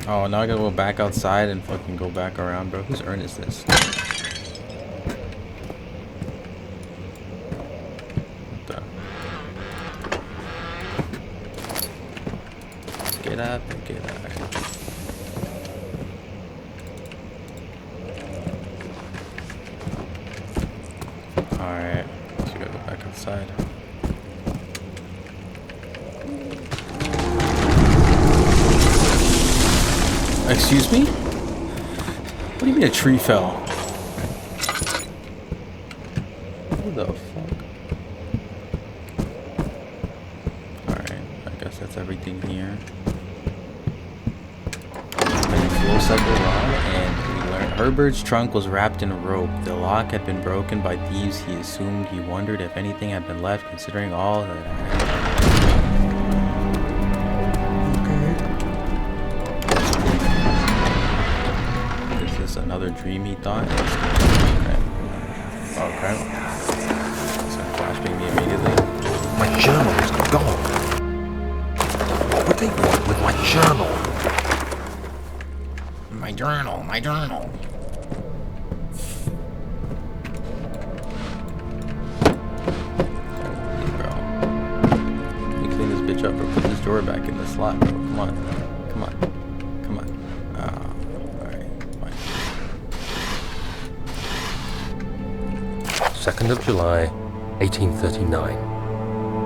Speaker 2: Oh, now I gotta go back outside and fucking go back around, bro. Whose urn is this? What the? Get up and get up. Alright, so we gotta go back outside. Excuse me? What do you mean a tree fell? What the fuck? Alright, I guess that's everything here. Full cycle lock, and we learned Herbert's trunk was wrapped in a rope. The lock had been broken by thieves. He assumed, he wondered if anything had been left, considering all that another dream he thought. Okay. So flashbang me immediately.
Speaker 3: My journal is gone. What would they want with my journal?
Speaker 4: My journal, my journal.
Speaker 2: Bro. Let me clean this bitch up or put this drawer back in the slot, bro. Come on. Come on. Come on. Alright. Fine.
Speaker 7: 2nd of July, 1839.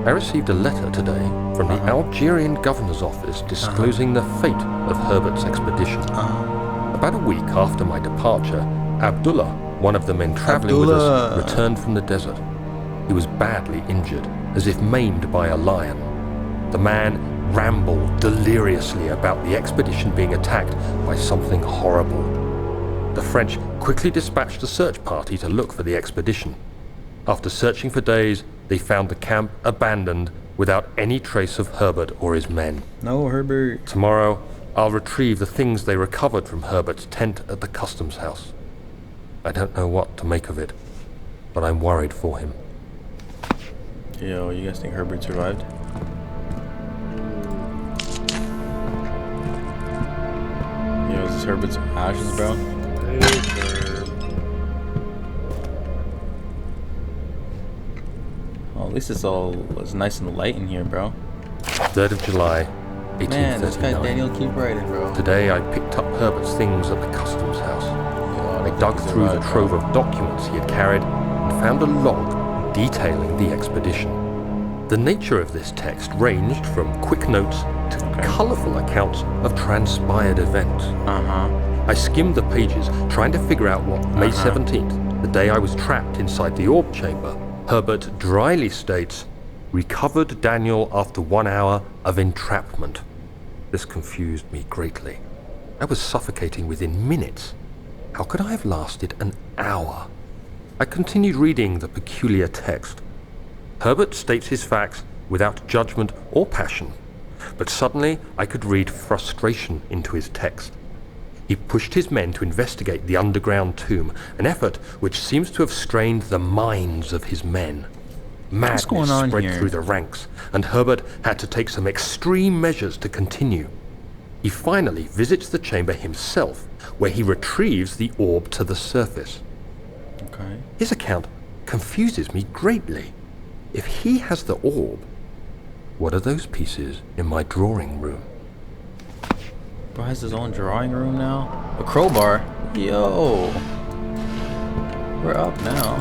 Speaker 7: I received a letter today from the Algerian governor's office disclosing the fate of Herbert's expedition. About a week after my departure, Abdullah, one of the men traveling with us, returned from the desert. He was badly injured, as if maimed by a lion. The man rambled deliriously about the expedition being attacked by something horrible. The French quickly dispatched a search party to look for the expedition. After searching for days, they found the camp abandoned without any trace of Herbert or his men.
Speaker 2: No, Herbert.
Speaker 7: Tomorrow, I'll retrieve the things they recovered from Herbert's tent at the customs house. I don't know what to make of it, but I'm worried for him.
Speaker 2: Yo, you guys think Herbert survived? Yo, is this Herbert's ashes, bro? Well, at least it's nice and light in here, bro.
Speaker 7: 3rd of July, 1839.
Speaker 2: Man, this guy Daniel keep writing, bro.
Speaker 7: Today I picked up Herbert's things at the customs house. I dug through the trove of documents he had carried and found a log detailing the expedition. The nature of this text ranged from quick notes to colourful accounts of transpired events. I skimmed the pages, trying to figure out what May 17th, the day I was trapped inside the orb chamber, Herbert dryly states, recovered Daniel after 1 hour of entrapment. This confused me greatly. I was suffocating within minutes. How could I have lasted an hour? I continued reading the peculiar text. Herbert states his facts without judgment or passion, but suddenly I could read frustration into his text. He pushed his men to investigate the underground tomb, an effort which seems to have strained the minds of his men. Madness spread through the ranks, and Herbert had to take some extreme measures to continue. He finally visits the chamber himself, where he retrieves the orb to the surface. His account confuses me greatly. If he has the orb, what are those pieces in my drawing room?
Speaker 2: Bro has his own drawing room now? A crowbar? Yo! We're up now.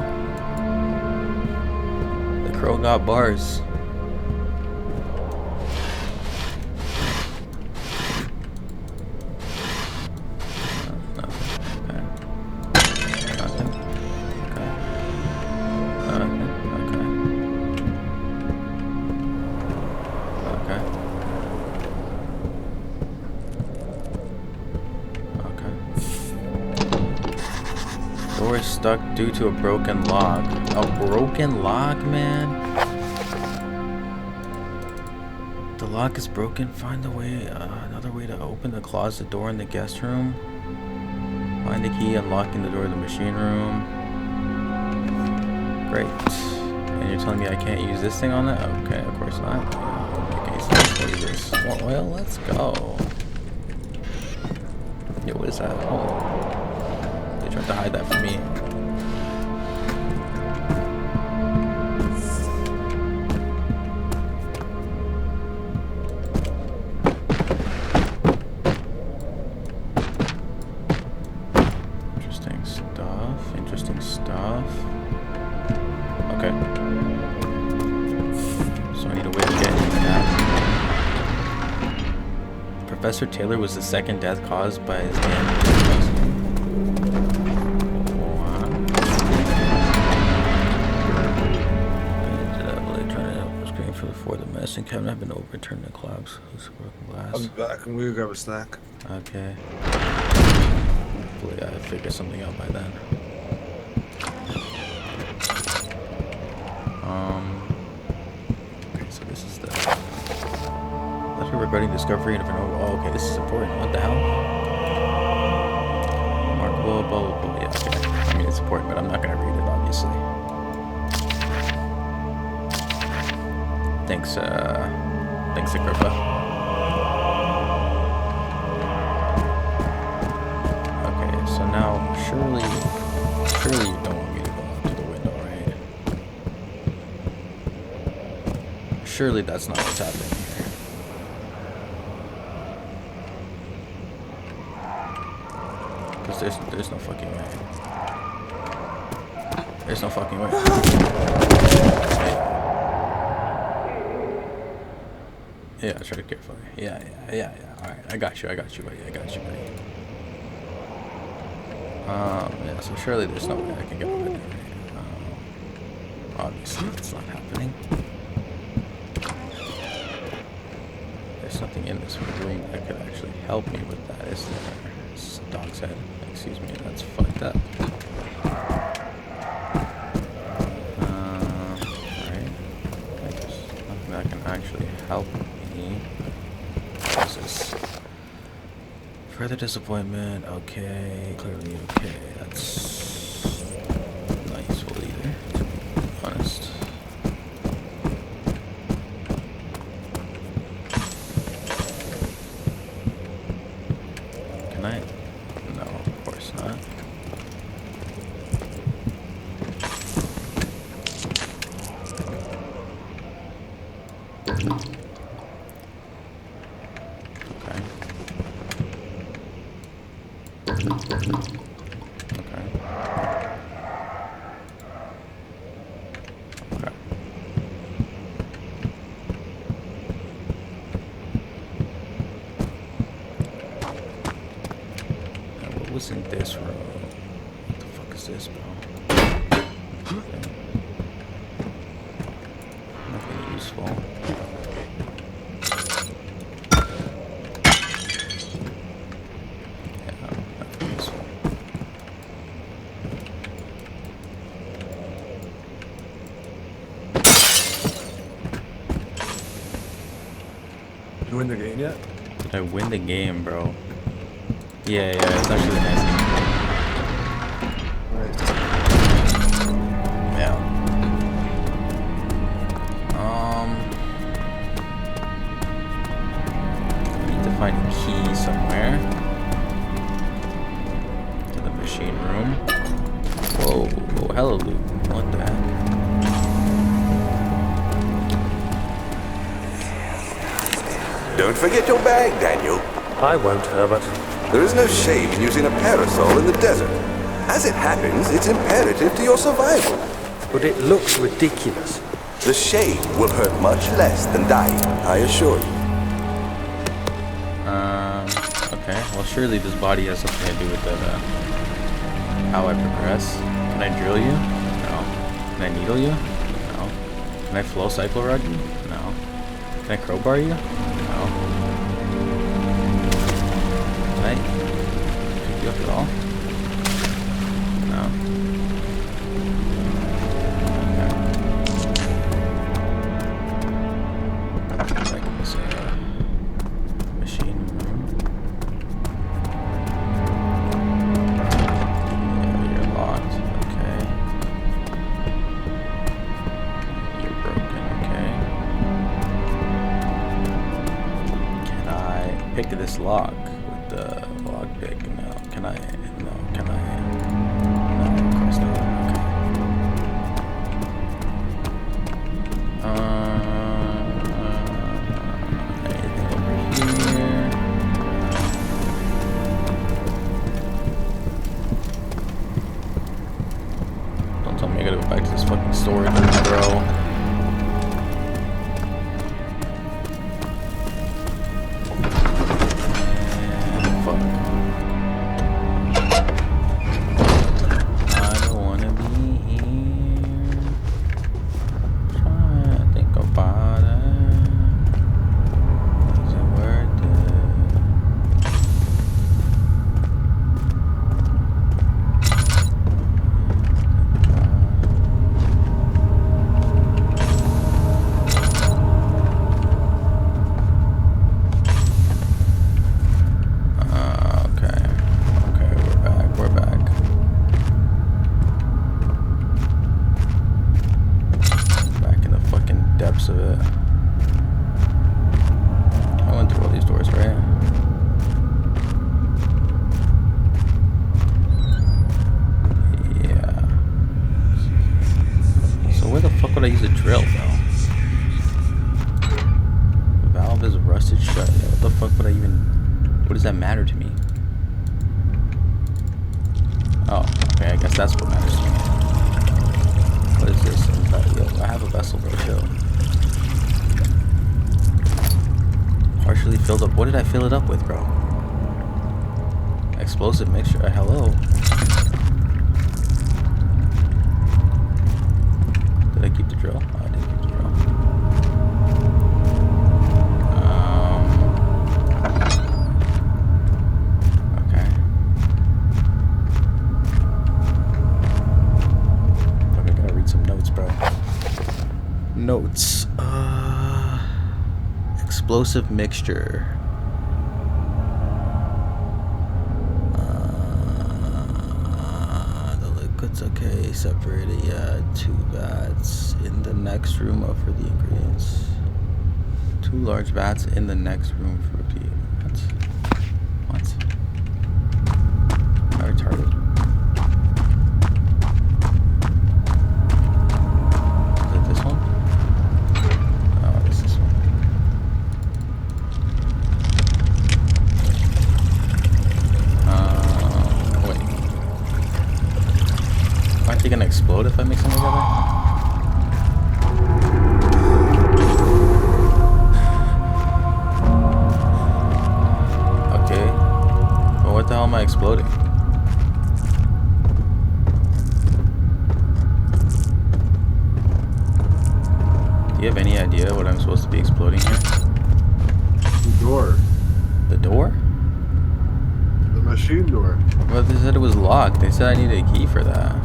Speaker 2: The crow got bars. Door stuck due to a broken lock. A broken lock, man? lock is broken. Find a way, another way to open the closet door in the guest room. Find the key, unlocking the door of the machine room. Great. And you're telling me I can't use this thing on it? Okay, of course not. Okay, so let's do this. Well, let's go. Yo, what is that? Oh. They tried to hide that from me. Interesting stuff. Okay. So I need a way to get into that. Professor Taylor was the second death caused by his damage. For the fourth, the medicine cabinet have been overturned and collapsed. Broken glass.
Speaker 1: I'll be back. I'm gonna grab a snack.
Speaker 2: Okay. Hopefully I figure something out by then. Okay, so this is the... Let's be regarding discovery of an... Oh, okay, this is important. What the hell? Remarkable, blah, blah, blah. Yeah, okay. I mean, it's important, but I'm not gonna read it, obviously. Thanks, Agrippa. Okay, so now, surely you don't want me to go out to the window, right? Surely that's not what's happening here. Because there's no fucking way. There's no fucking way. Yeah, try to carefully. Yeah. Alright, I got you, buddy. Yeah, so surely there's no way I can get over there. Obviously, it's not happening. There's something in this room that could actually help me with that, is there? It's a dog's head. Excuse me, that's fucked up. Alright. There's nothing that can actually help me. Further disappointment. Okay, clearly okay. That's not useful either, to be honest. Can I? No, of course not. What's in this room? What the fuck is this, bro? Nothing useful. Yeah, nothing useful.
Speaker 1: You win the game yet?
Speaker 2: Did I win the game, bro? Yeah, it's actually nice. Yeah. I need to find a key somewhere. To the machine room. Whoa, hello, Luke. What the heck?
Speaker 6: Don't forget your bag, Daniel.
Speaker 7: I won't, Herbert.
Speaker 6: There is no shame in using a parasol in the desert. As it happens, it's imperative to your survival.
Speaker 5: But it looks ridiculous.
Speaker 6: The shame will hurt much less than dying, I assure you.
Speaker 2: Okay. Well, surely this body has something to do with how I progress. Can I drill you? No. Can I needle you? No. Can I flow cycle rod you? No. Can I crowbar you? No. Can I pick you up at all? No. Okay. I can say lock with the lockpick. No, can I? No, can I? No, of course not. Okay. Anything over here? Don't tell me I gotta go back to this fucking storage room, bro. Of it. I went through all these doors, right? Yeah. So where the fuck would I use a drill, though? The valve is rusted shut. Yeah, what the fuck would I even... What does that matter to me? Oh, okay, I guess that's what matters to me. What is this? Yo, I have a vessel, bro, chill. Partially filled up. What did I fill it up with, bro? Explosive mixture. Hello. Did I keep the drill? Oh, I did keep the drill. Okay. Fuck, I gotta read some notes, bro. Notes. Explosive mixture. The liquid's okay. Separated. Yeah, 2 vats in the next room for the ingredients. 2 large vats in the next room for the ingredients. What? Am I retarded? Is it this one? Oh, it's this one. Aren't they gonna explode if I mix them together? Okay. Well, what the hell am I exploding? Do you have any idea what I'm supposed to be exploding here?
Speaker 1: The door.
Speaker 2: The door?
Speaker 1: The machine door.
Speaker 2: Well, they said it was locked. They said I needed a key for that.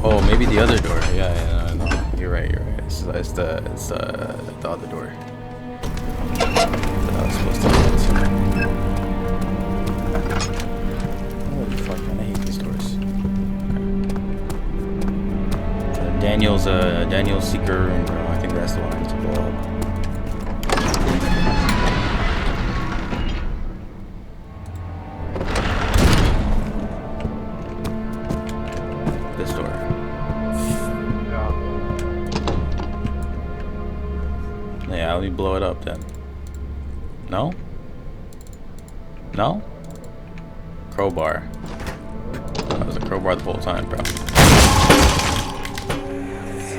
Speaker 2: Oh, maybe the other door. Yeah, no. You're right. It's the other door. That I was supposed to get. Holy fuck, man! I hate these doors. Okay. Daniel's secret room, bro. I think that's the one I need to blow up. This door. Yeah, let me blow it up then. No? No? Crowbar. That was a crowbar the whole time, bro.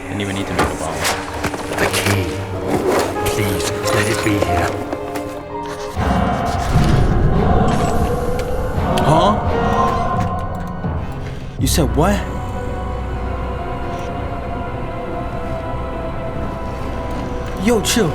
Speaker 2: Didn't even need to make a bomb.
Speaker 3: The key. Please, let it be here.
Speaker 2: Huh? You said what? Yo, chill.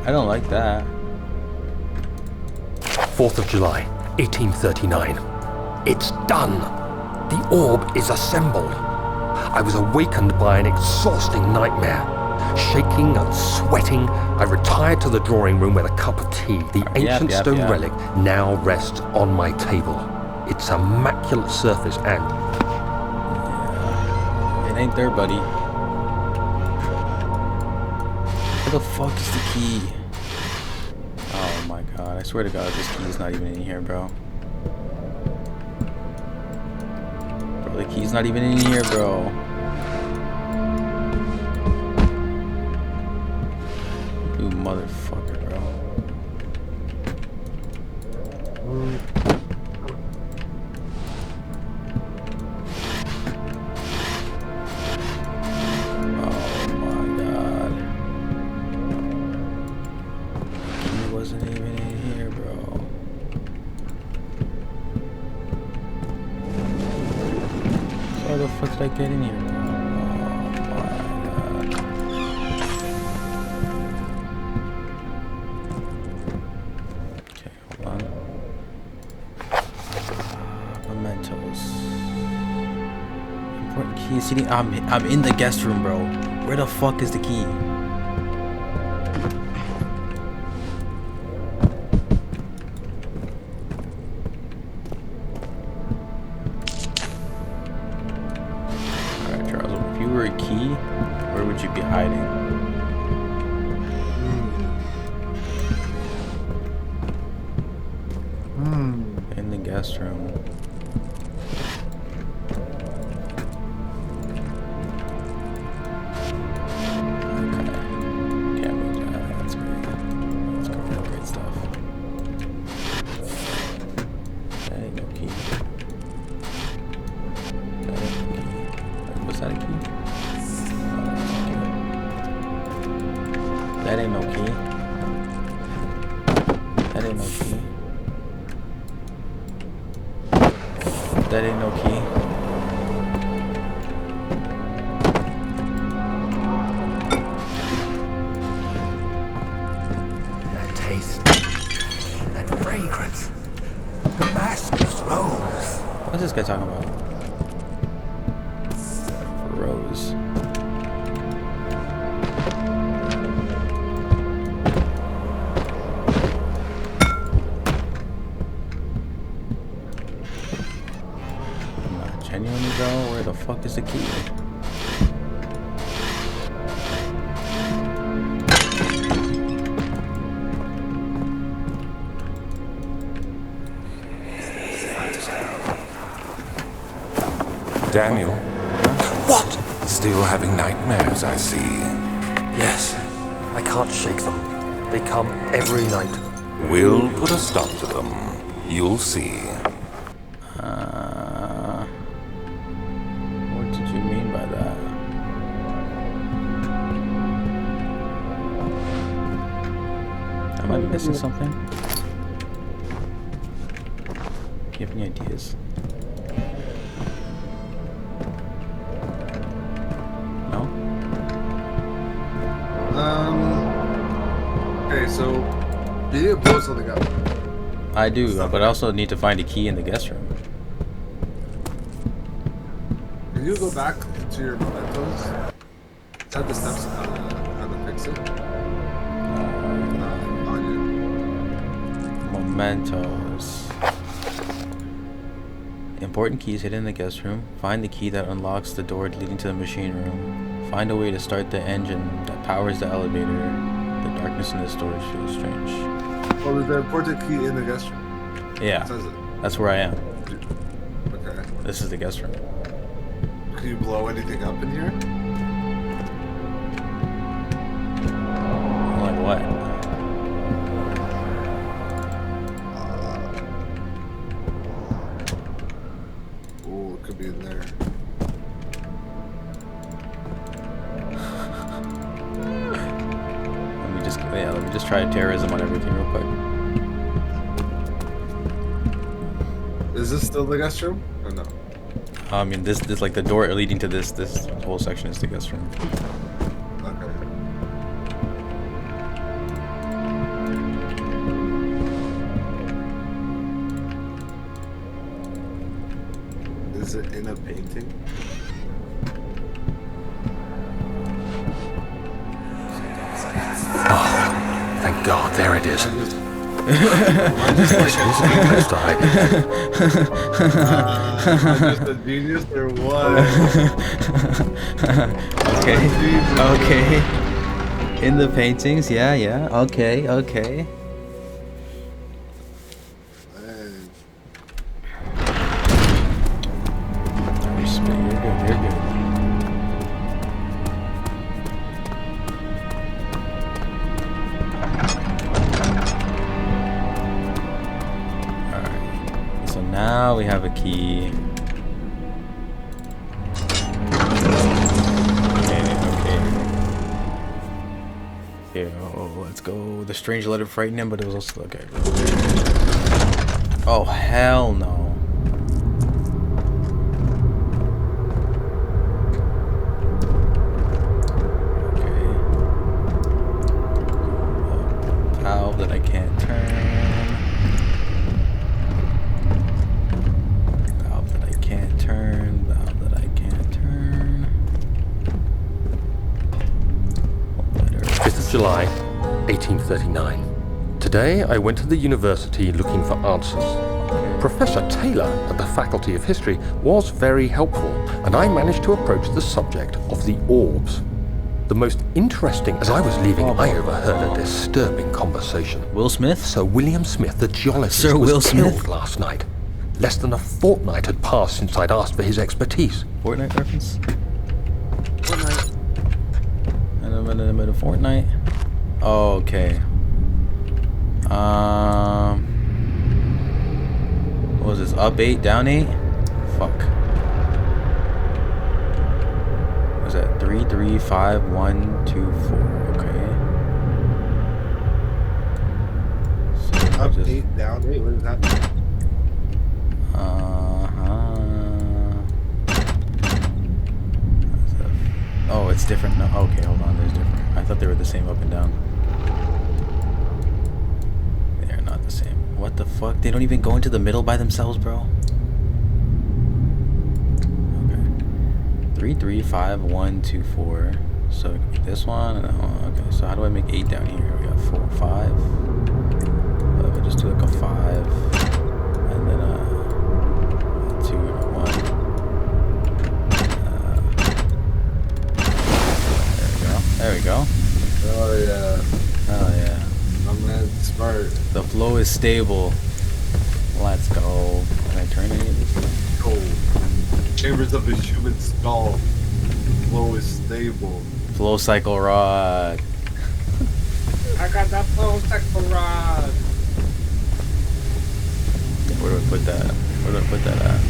Speaker 2: I don't like that.
Speaker 7: 4th of July, 1839. It's done. The orb is assembled. I was awakened by an exhausting nightmare. Shaking and sweating, I retired to the drawing room with a cup of tea. The ancient stone relic now rests on my table. Its immaculate surface and...
Speaker 2: Yeah. It ain't there, buddy. Where the fuck is the key? Oh my god, I swear to god this key is not even in here, bro. Bro, the key's not even in here, bro. You motherfucker, bro. How the fuck did I get in here? Oh my god. Okay, hold on. Mementos. Important key. See, I'm in the guest room, bro. Where the fuck is the key? Key, where would you be hiding? In the guest room. Okay. Can't move that. That's great. That's great. Great stuff. That ain't no key. That ain't no key. Was that a key? That ain't no key. That ain't no key. That ain't no key.
Speaker 3: That taste. That fragrance. Damascus rose.
Speaker 2: What's this guy talking about? Rose. Genuinely, bro, where the fuck is the key?
Speaker 6: Daniel?
Speaker 3: What?
Speaker 6: Still having nightmares, I see.
Speaker 5: Yes. I can't shake them. They come every night.
Speaker 6: We'll put a stop to them. You'll see.
Speaker 2: What did you mean by that? Am I missing something? Do you have any ideas? No?
Speaker 1: Okay, so you need to blow something up.
Speaker 2: I do, but I also need to find a key in the guest room.
Speaker 1: Can you go back to your mementos? Type the steps how to fix it. On you.
Speaker 2: Mementos. Important keys hidden in the guest room. Find the key that unlocks the door leading to the machine room. Find a way to start the engine that powers the elevator. The darkness in the storage feels strange.
Speaker 1: Well, there's the important key in the guest room.
Speaker 2: Yeah,
Speaker 1: It says it.
Speaker 2: that's where I am.
Speaker 1: Okay.
Speaker 2: This is the guest room.
Speaker 1: Can you blow anything up in here?
Speaker 2: Like what?
Speaker 1: Oh, it could be in there.
Speaker 2: Let me just try terrorism on everything real quick.
Speaker 1: Is this still the guest room or no?
Speaker 2: I mean, this like the door leading to this whole section is the guest room.
Speaker 1: Okay. Is it in a painting?
Speaker 7: Thank God, there it is.
Speaker 1: I just a genius or what?
Speaker 2: Okay. Okay. In the paintings, yeah. Okay.
Speaker 1: Man.
Speaker 2: You're good. Alright. So now we have a key. Okay. Here, let's go. The strange letter frightened him, but it was also okay. Oh, hell no. Valve that I can't turn. Valve that I can't turn. Valve that I can't turn.
Speaker 7: 5th of July, 1839. Today I went to the university looking for answers. Professor Taylor at the Faculty of History was very helpful, and I managed to approach the subject of the orbs. The most interesting, as I was leaving, I overheard a disturbing conversation.
Speaker 2: Will Smith?
Speaker 7: Sir William Smith, the geologist,
Speaker 2: Sir Will
Speaker 7: was killed
Speaker 2: Smith?
Speaker 7: last night. Less than a fortnight had passed since I'd asked for his expertise.
Speaker 2: Fortnite reference?
Speaker 1: Fortnite.
Speaker 2: And I'm in a Fortnite. Oh, okay. What was this? Up 8, down 8? Fuck. What was that? 3, 3, 5, 1, 2, 4. Okay. So
Speaker 1: Up
Speaker 2: just,
Speaker 1: 8, down 8. What is that?
Speaker 2: Oh, it's different. No, okay, hold on. There's different. I thought they were the same up and down. They're not the same. What the fuck? They don't even go into the middle by themselves, bro. Okay. 3, 3, 5, 1, 2, 4. So it could be this one and that one. Okay. So how do I make 8 down here? We got 4, 5. We'll just do like a 5, and then a 2 and a 1. There we go.
Speaker 1: Oh, yeah.
Speaker 2: Oh yeah.
Speaker 1: My man's smart.
Speaker 2: The flow is stable. Let's go. Can I turn any of these?
Speaker 1: Cold. Chambers of the human skull. Flow is stable.
Speaker 2: Flow cycle rod.
Speaker 1: I got that flow cycle rod.
Speaker 2: Where do I put that? Where do I put that at?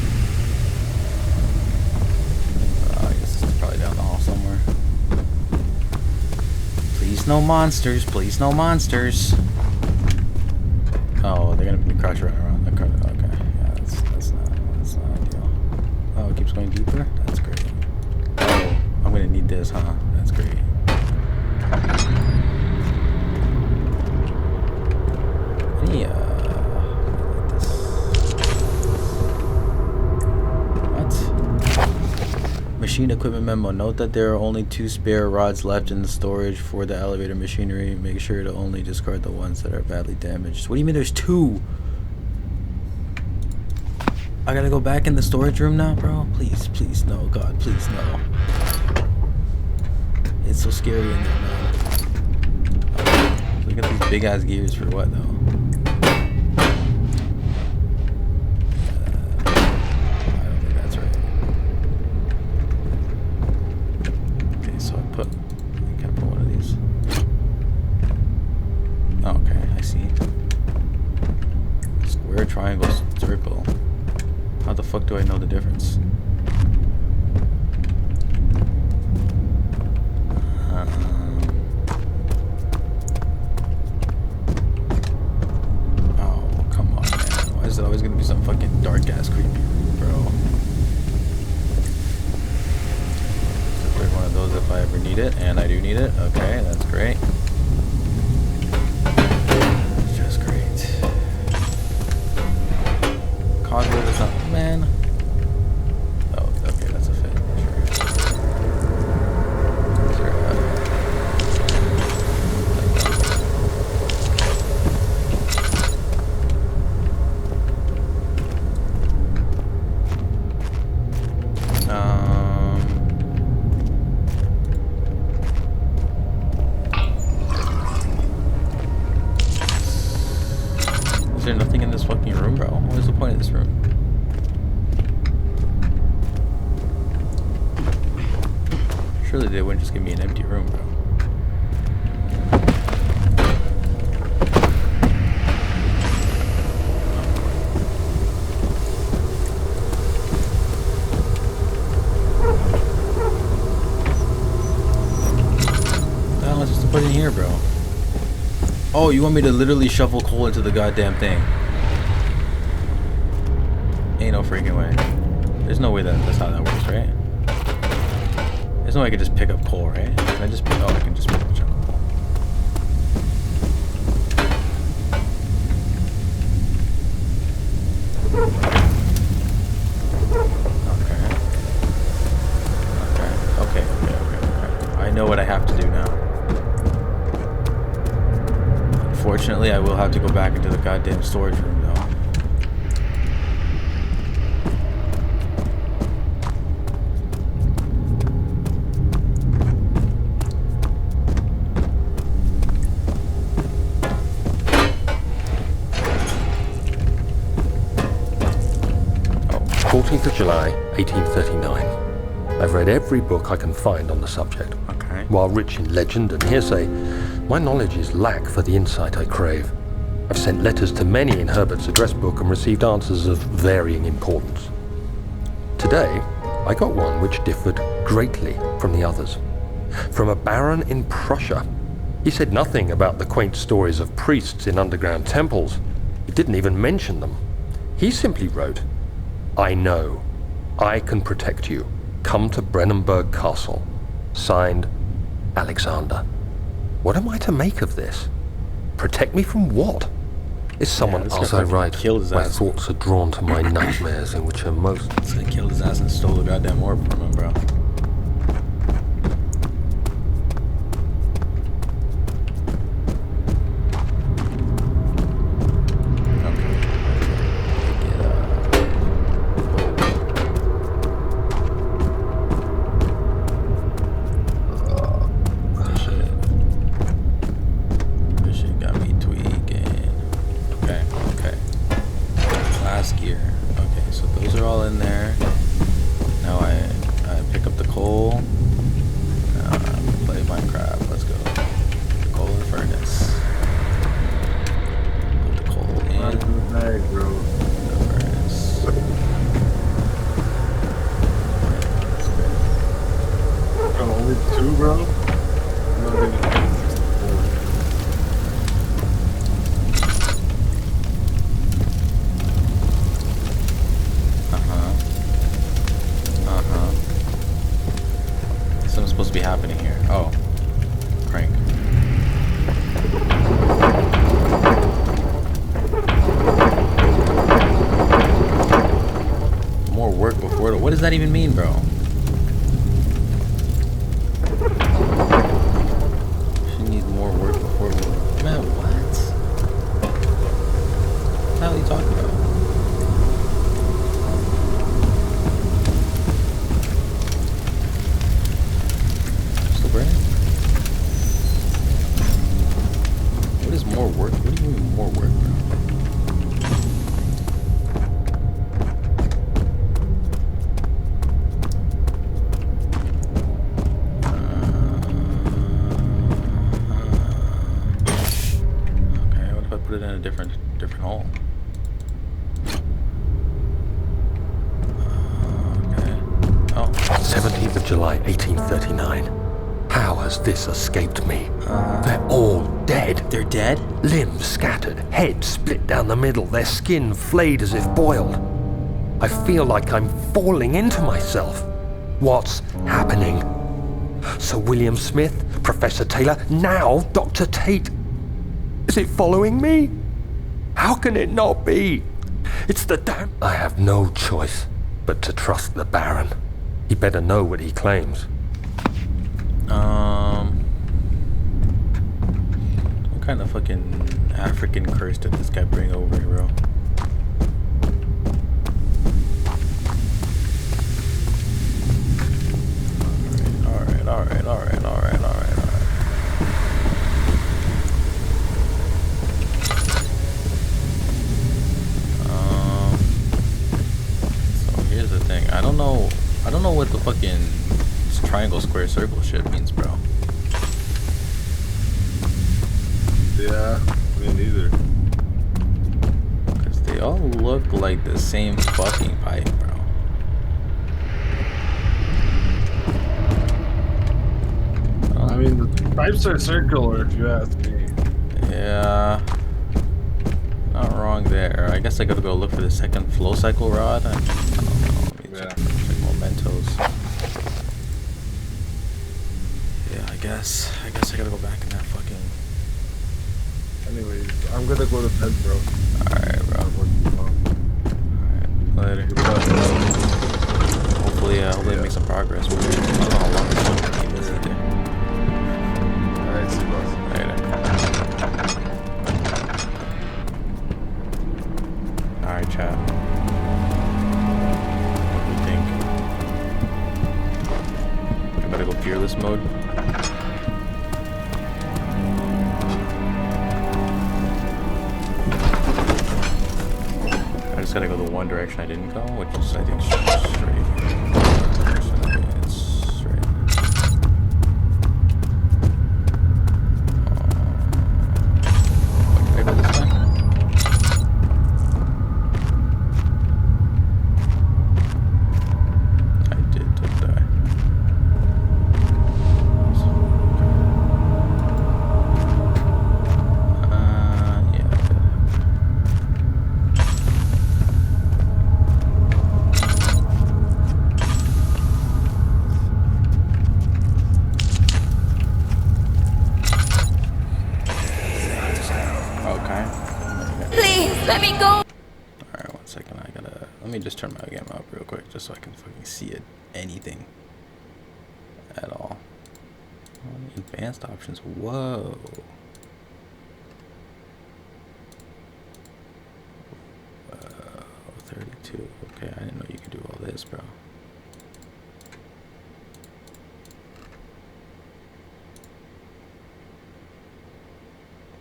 Speaker 2: I guess it's probably down the hall somewhere. Please no monsters. Please no monsters. Oh, they're gonna be crouched around. Okay, yeah, that's not ideal. Oh, it keeps going deeper. That's great. Oh, I'm gonna need this, huh? That's great. Yeah. What? Machine equipment memo. Note that there are only 2 spare rods left in the storage for the elevator machinery. Make sure to only discard the ones that are badly damaged. What do you mean there's 2? I gotta go back in the storage room now, bro? Please, please, no. God, please, no. It's so scary in there, man. Look at these big ass gears for what, though? Triangle, circle. How the fuck do I know the difference? Oh, come on, man. Why is it always gonna be some fucking dark ass creepy room, bro? Just break one of those if I ever need it, and I do need it. Okay, that's great. Just great. Conduit is not, man. Give me an empty room, bro. What the hell am I supposed to put in here, bro? Oh, you want me to literally shovel coal into the goddamn thing? Ain't no freaking way. There's no way that's how that works, right? There's no way I can just pick up coal, right? Can I just pick? Oh, I can just pick up a chunk of coal. Okay. I know what I have to do now. Unfortunately, I will have to go back into the goddamn storage room, though.
Speaker 7: Oh, 14th of July, 1839. I've read every book I can find on the subject.
Speaker 2: Okay.
Speaker 7: While rich in legend and hearsay, my knowledge is lack for the insight I crave. I've sent letters to many in Herbert's address book and received answers of varying importance. Today, I got one which differed greatly from the others. From a baron in Prussia. He said nothing about the quaint stories of priests in underground temples. He didn't even mention them. He simply wrote, "I know. I can protect you. Come to Brennenburg Castle." Signed, Alexander. What am I to make of this? Protect me from what? Is someone
Speaker 2: this
Speaker 7: as
Speaker 2: guy
Speaker 7: I write?
Speaker 2: killed his
Speaker 7: My
Speaker 2: ass.
Speaker 7: thoughts are drawn to my nightmares, in which are most.
Speaker 2: This guy killed his ass and stole the goddamn orb from him, bro. Happening here. Oh, crank. More work before the. What does that even mean, bro? She needs more work before the. Man, what? What the hell are you talking about? What is more work? What do you mean more work, bro? Okay, what if I put it in a different hole? Okay. Oh.
Speaker 7: 17th of July, 1839. How has this escaped me? They're all dead.
Speaker 2: They're dead?
Speaker 7: Limbs scattered, head split down the middle, their skin flayed as if boiled. I feel like I'm falling into myself. What's happening? Sir William Smith, Professor Taylor, now Dr. Tate. Is it following me? How can it not be? It's the damn... I have no choice but to trust the Baron. He better know what he claims.
Speaker 2: What kind of fucking African curse did this guy bring over here, bro? Alright. So here's the thing. I don't know what the fucking triangle, square, circle shit means, bro. like the same fucking pipe, bro.
Speaker 1: I mean, the pipes are circular, if you ask me.
Speaker 2: Yeah. Not wrong there. I guess I gotta go look for the second flow cycle rod. I don't know. Let me check mementos. Yeah, I guess I gotta go back in that fucking.
Speaker 1: Anyways, I'm gonna go to bed, bro.
Speaker 2: Alright, bro. Alright, later. Hopefully, hopefully make some progress. I don't know how long this game is either.
Speaker 1: Alright, see you, boss.
Speaker 2: Later. Alright, chat. What do you think? I better go fearless mode. I just gotta go the one direction I didn't go, which is I think straight. It's straight. Can I go this way? I did, didn't I? Yeah, I did.
Speaker 8: Please, let me go.
Speaker 2: Alright, 1 second. Let me just turn my game up real quick just so I can fucking see it. Anything. At all. Advanced options. Whoa. Whoa. 32. Okay, I didn't know you could do all this, bro.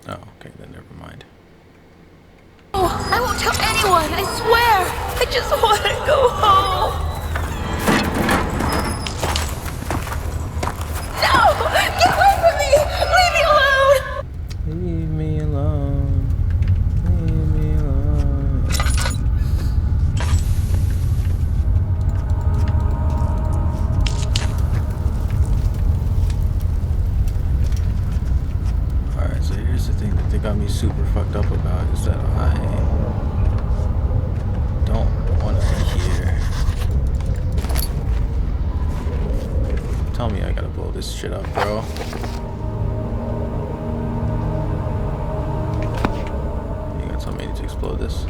Speaker 2: Oh, okay, then never mind.
Speaker 8: Oh, I won't tell anyone, I swear. I just want to go home. No! Get away from me! Leave me alone!
Speaker 2: Leave me alone. Leave me alone. Alright, so here's the thing that they got me super fucked up about is that I don't want to be here. Tell me I gotta blow this shit up, bro. You gotta tell me I need to explode this.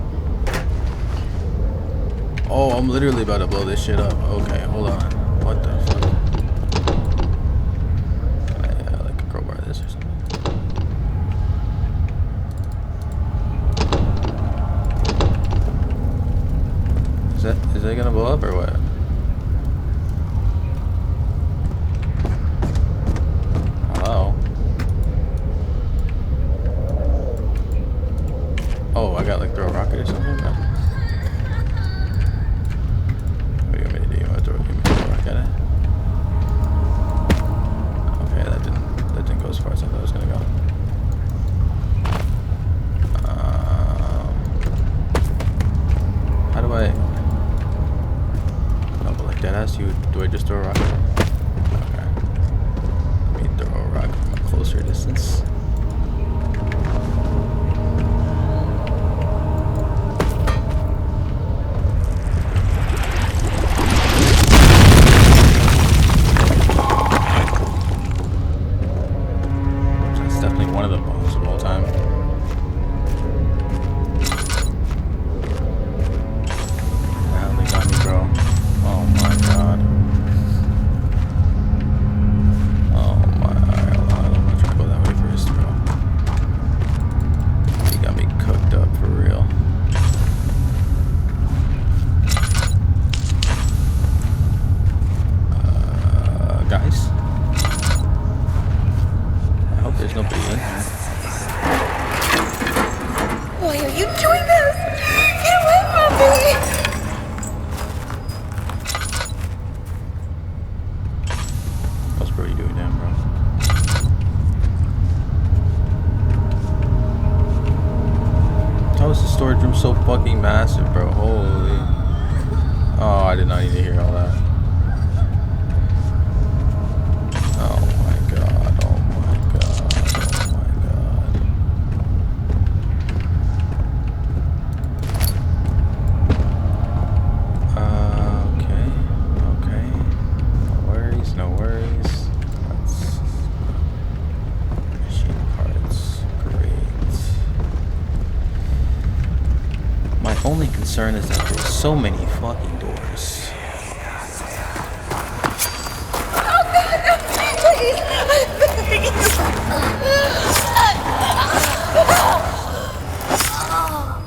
Speaker 2: Oh, I'm literally about to blow this shit up. Okay, hold on. What the fuck? Can I like crowbar this or something? Is that gonna blow up or what? Hello? Oh, I got like throw a rocket or something? No. What do you want me to do? You want to throw a rocket at it? Okay, that didn't go as far as I thought it was gonna go. How do I? No, but like that ass, do I just throw a rocket? Okay. Let me throw a rocket from a closer distance. That's definitely one of the bombs of all time. They got me, bro. Oh my god. Oh my. Alright, hold on. I'm gonna try to go that way first. so fucking massive, bro. Holy. Oh, I did not need to hear all that. Oh my god. Oh my god. Oh my god. Okay. Okay. No worries. No worries. Let's. Machine parts. Great. My only concern is that there's so many fucking doors.
Speaker 8: Please, I beg you.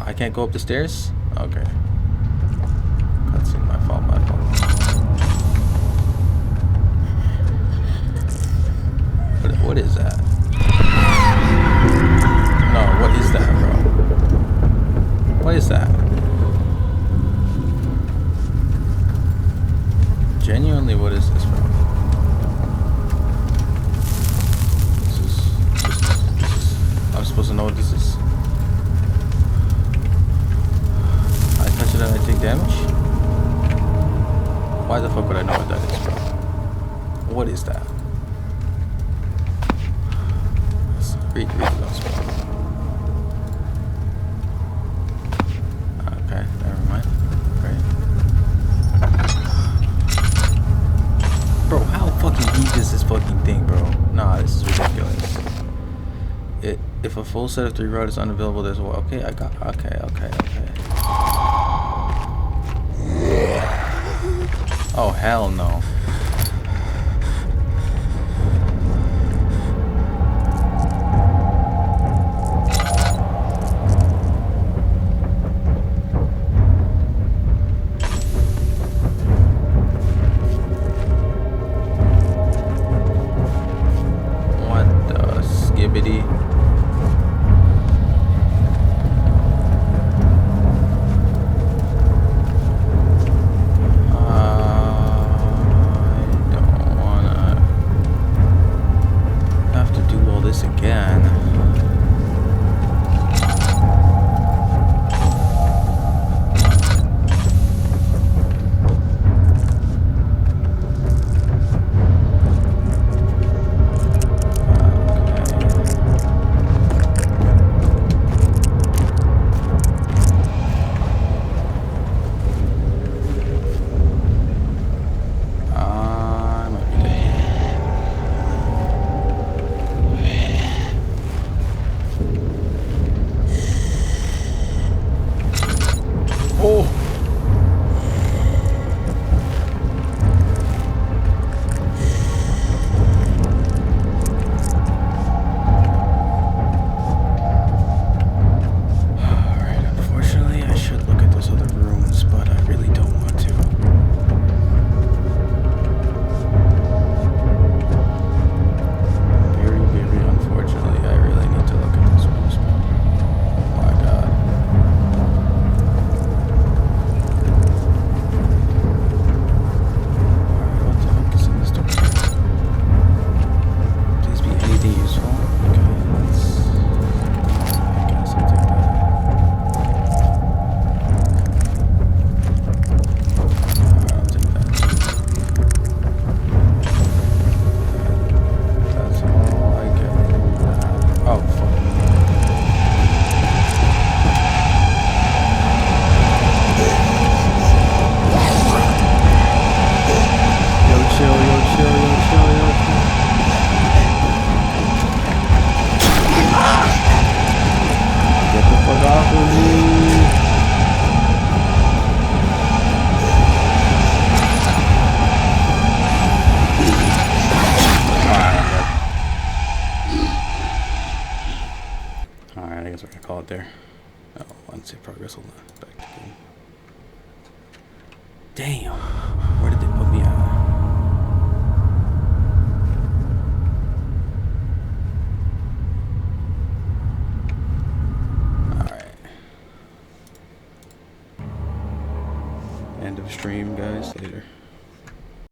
Speaker 2: I can't go up the stairs? Okay. Cutscene, my fault, my fault. What is that? No, what is that, bro? What is that? Genuinely, what is this, bro? This is I'm supposed to know what this is. I touch it and I take damage? Why the fuck would I know what that is, bro? What is that? Read the notes, bro. Okay, never mind. Great. Bro, how fucking deep is this fucking thing, bro? Nah, this is ridiculous. If a full set of 3 rods is unavailable, there's one. Okay, I got. Okay. Oh hell no. What the skibbity? Again. call it there. Oh, unsave progress. Hold on. Back to game. Damn. Where did they put me at? End of stream, guys. Later.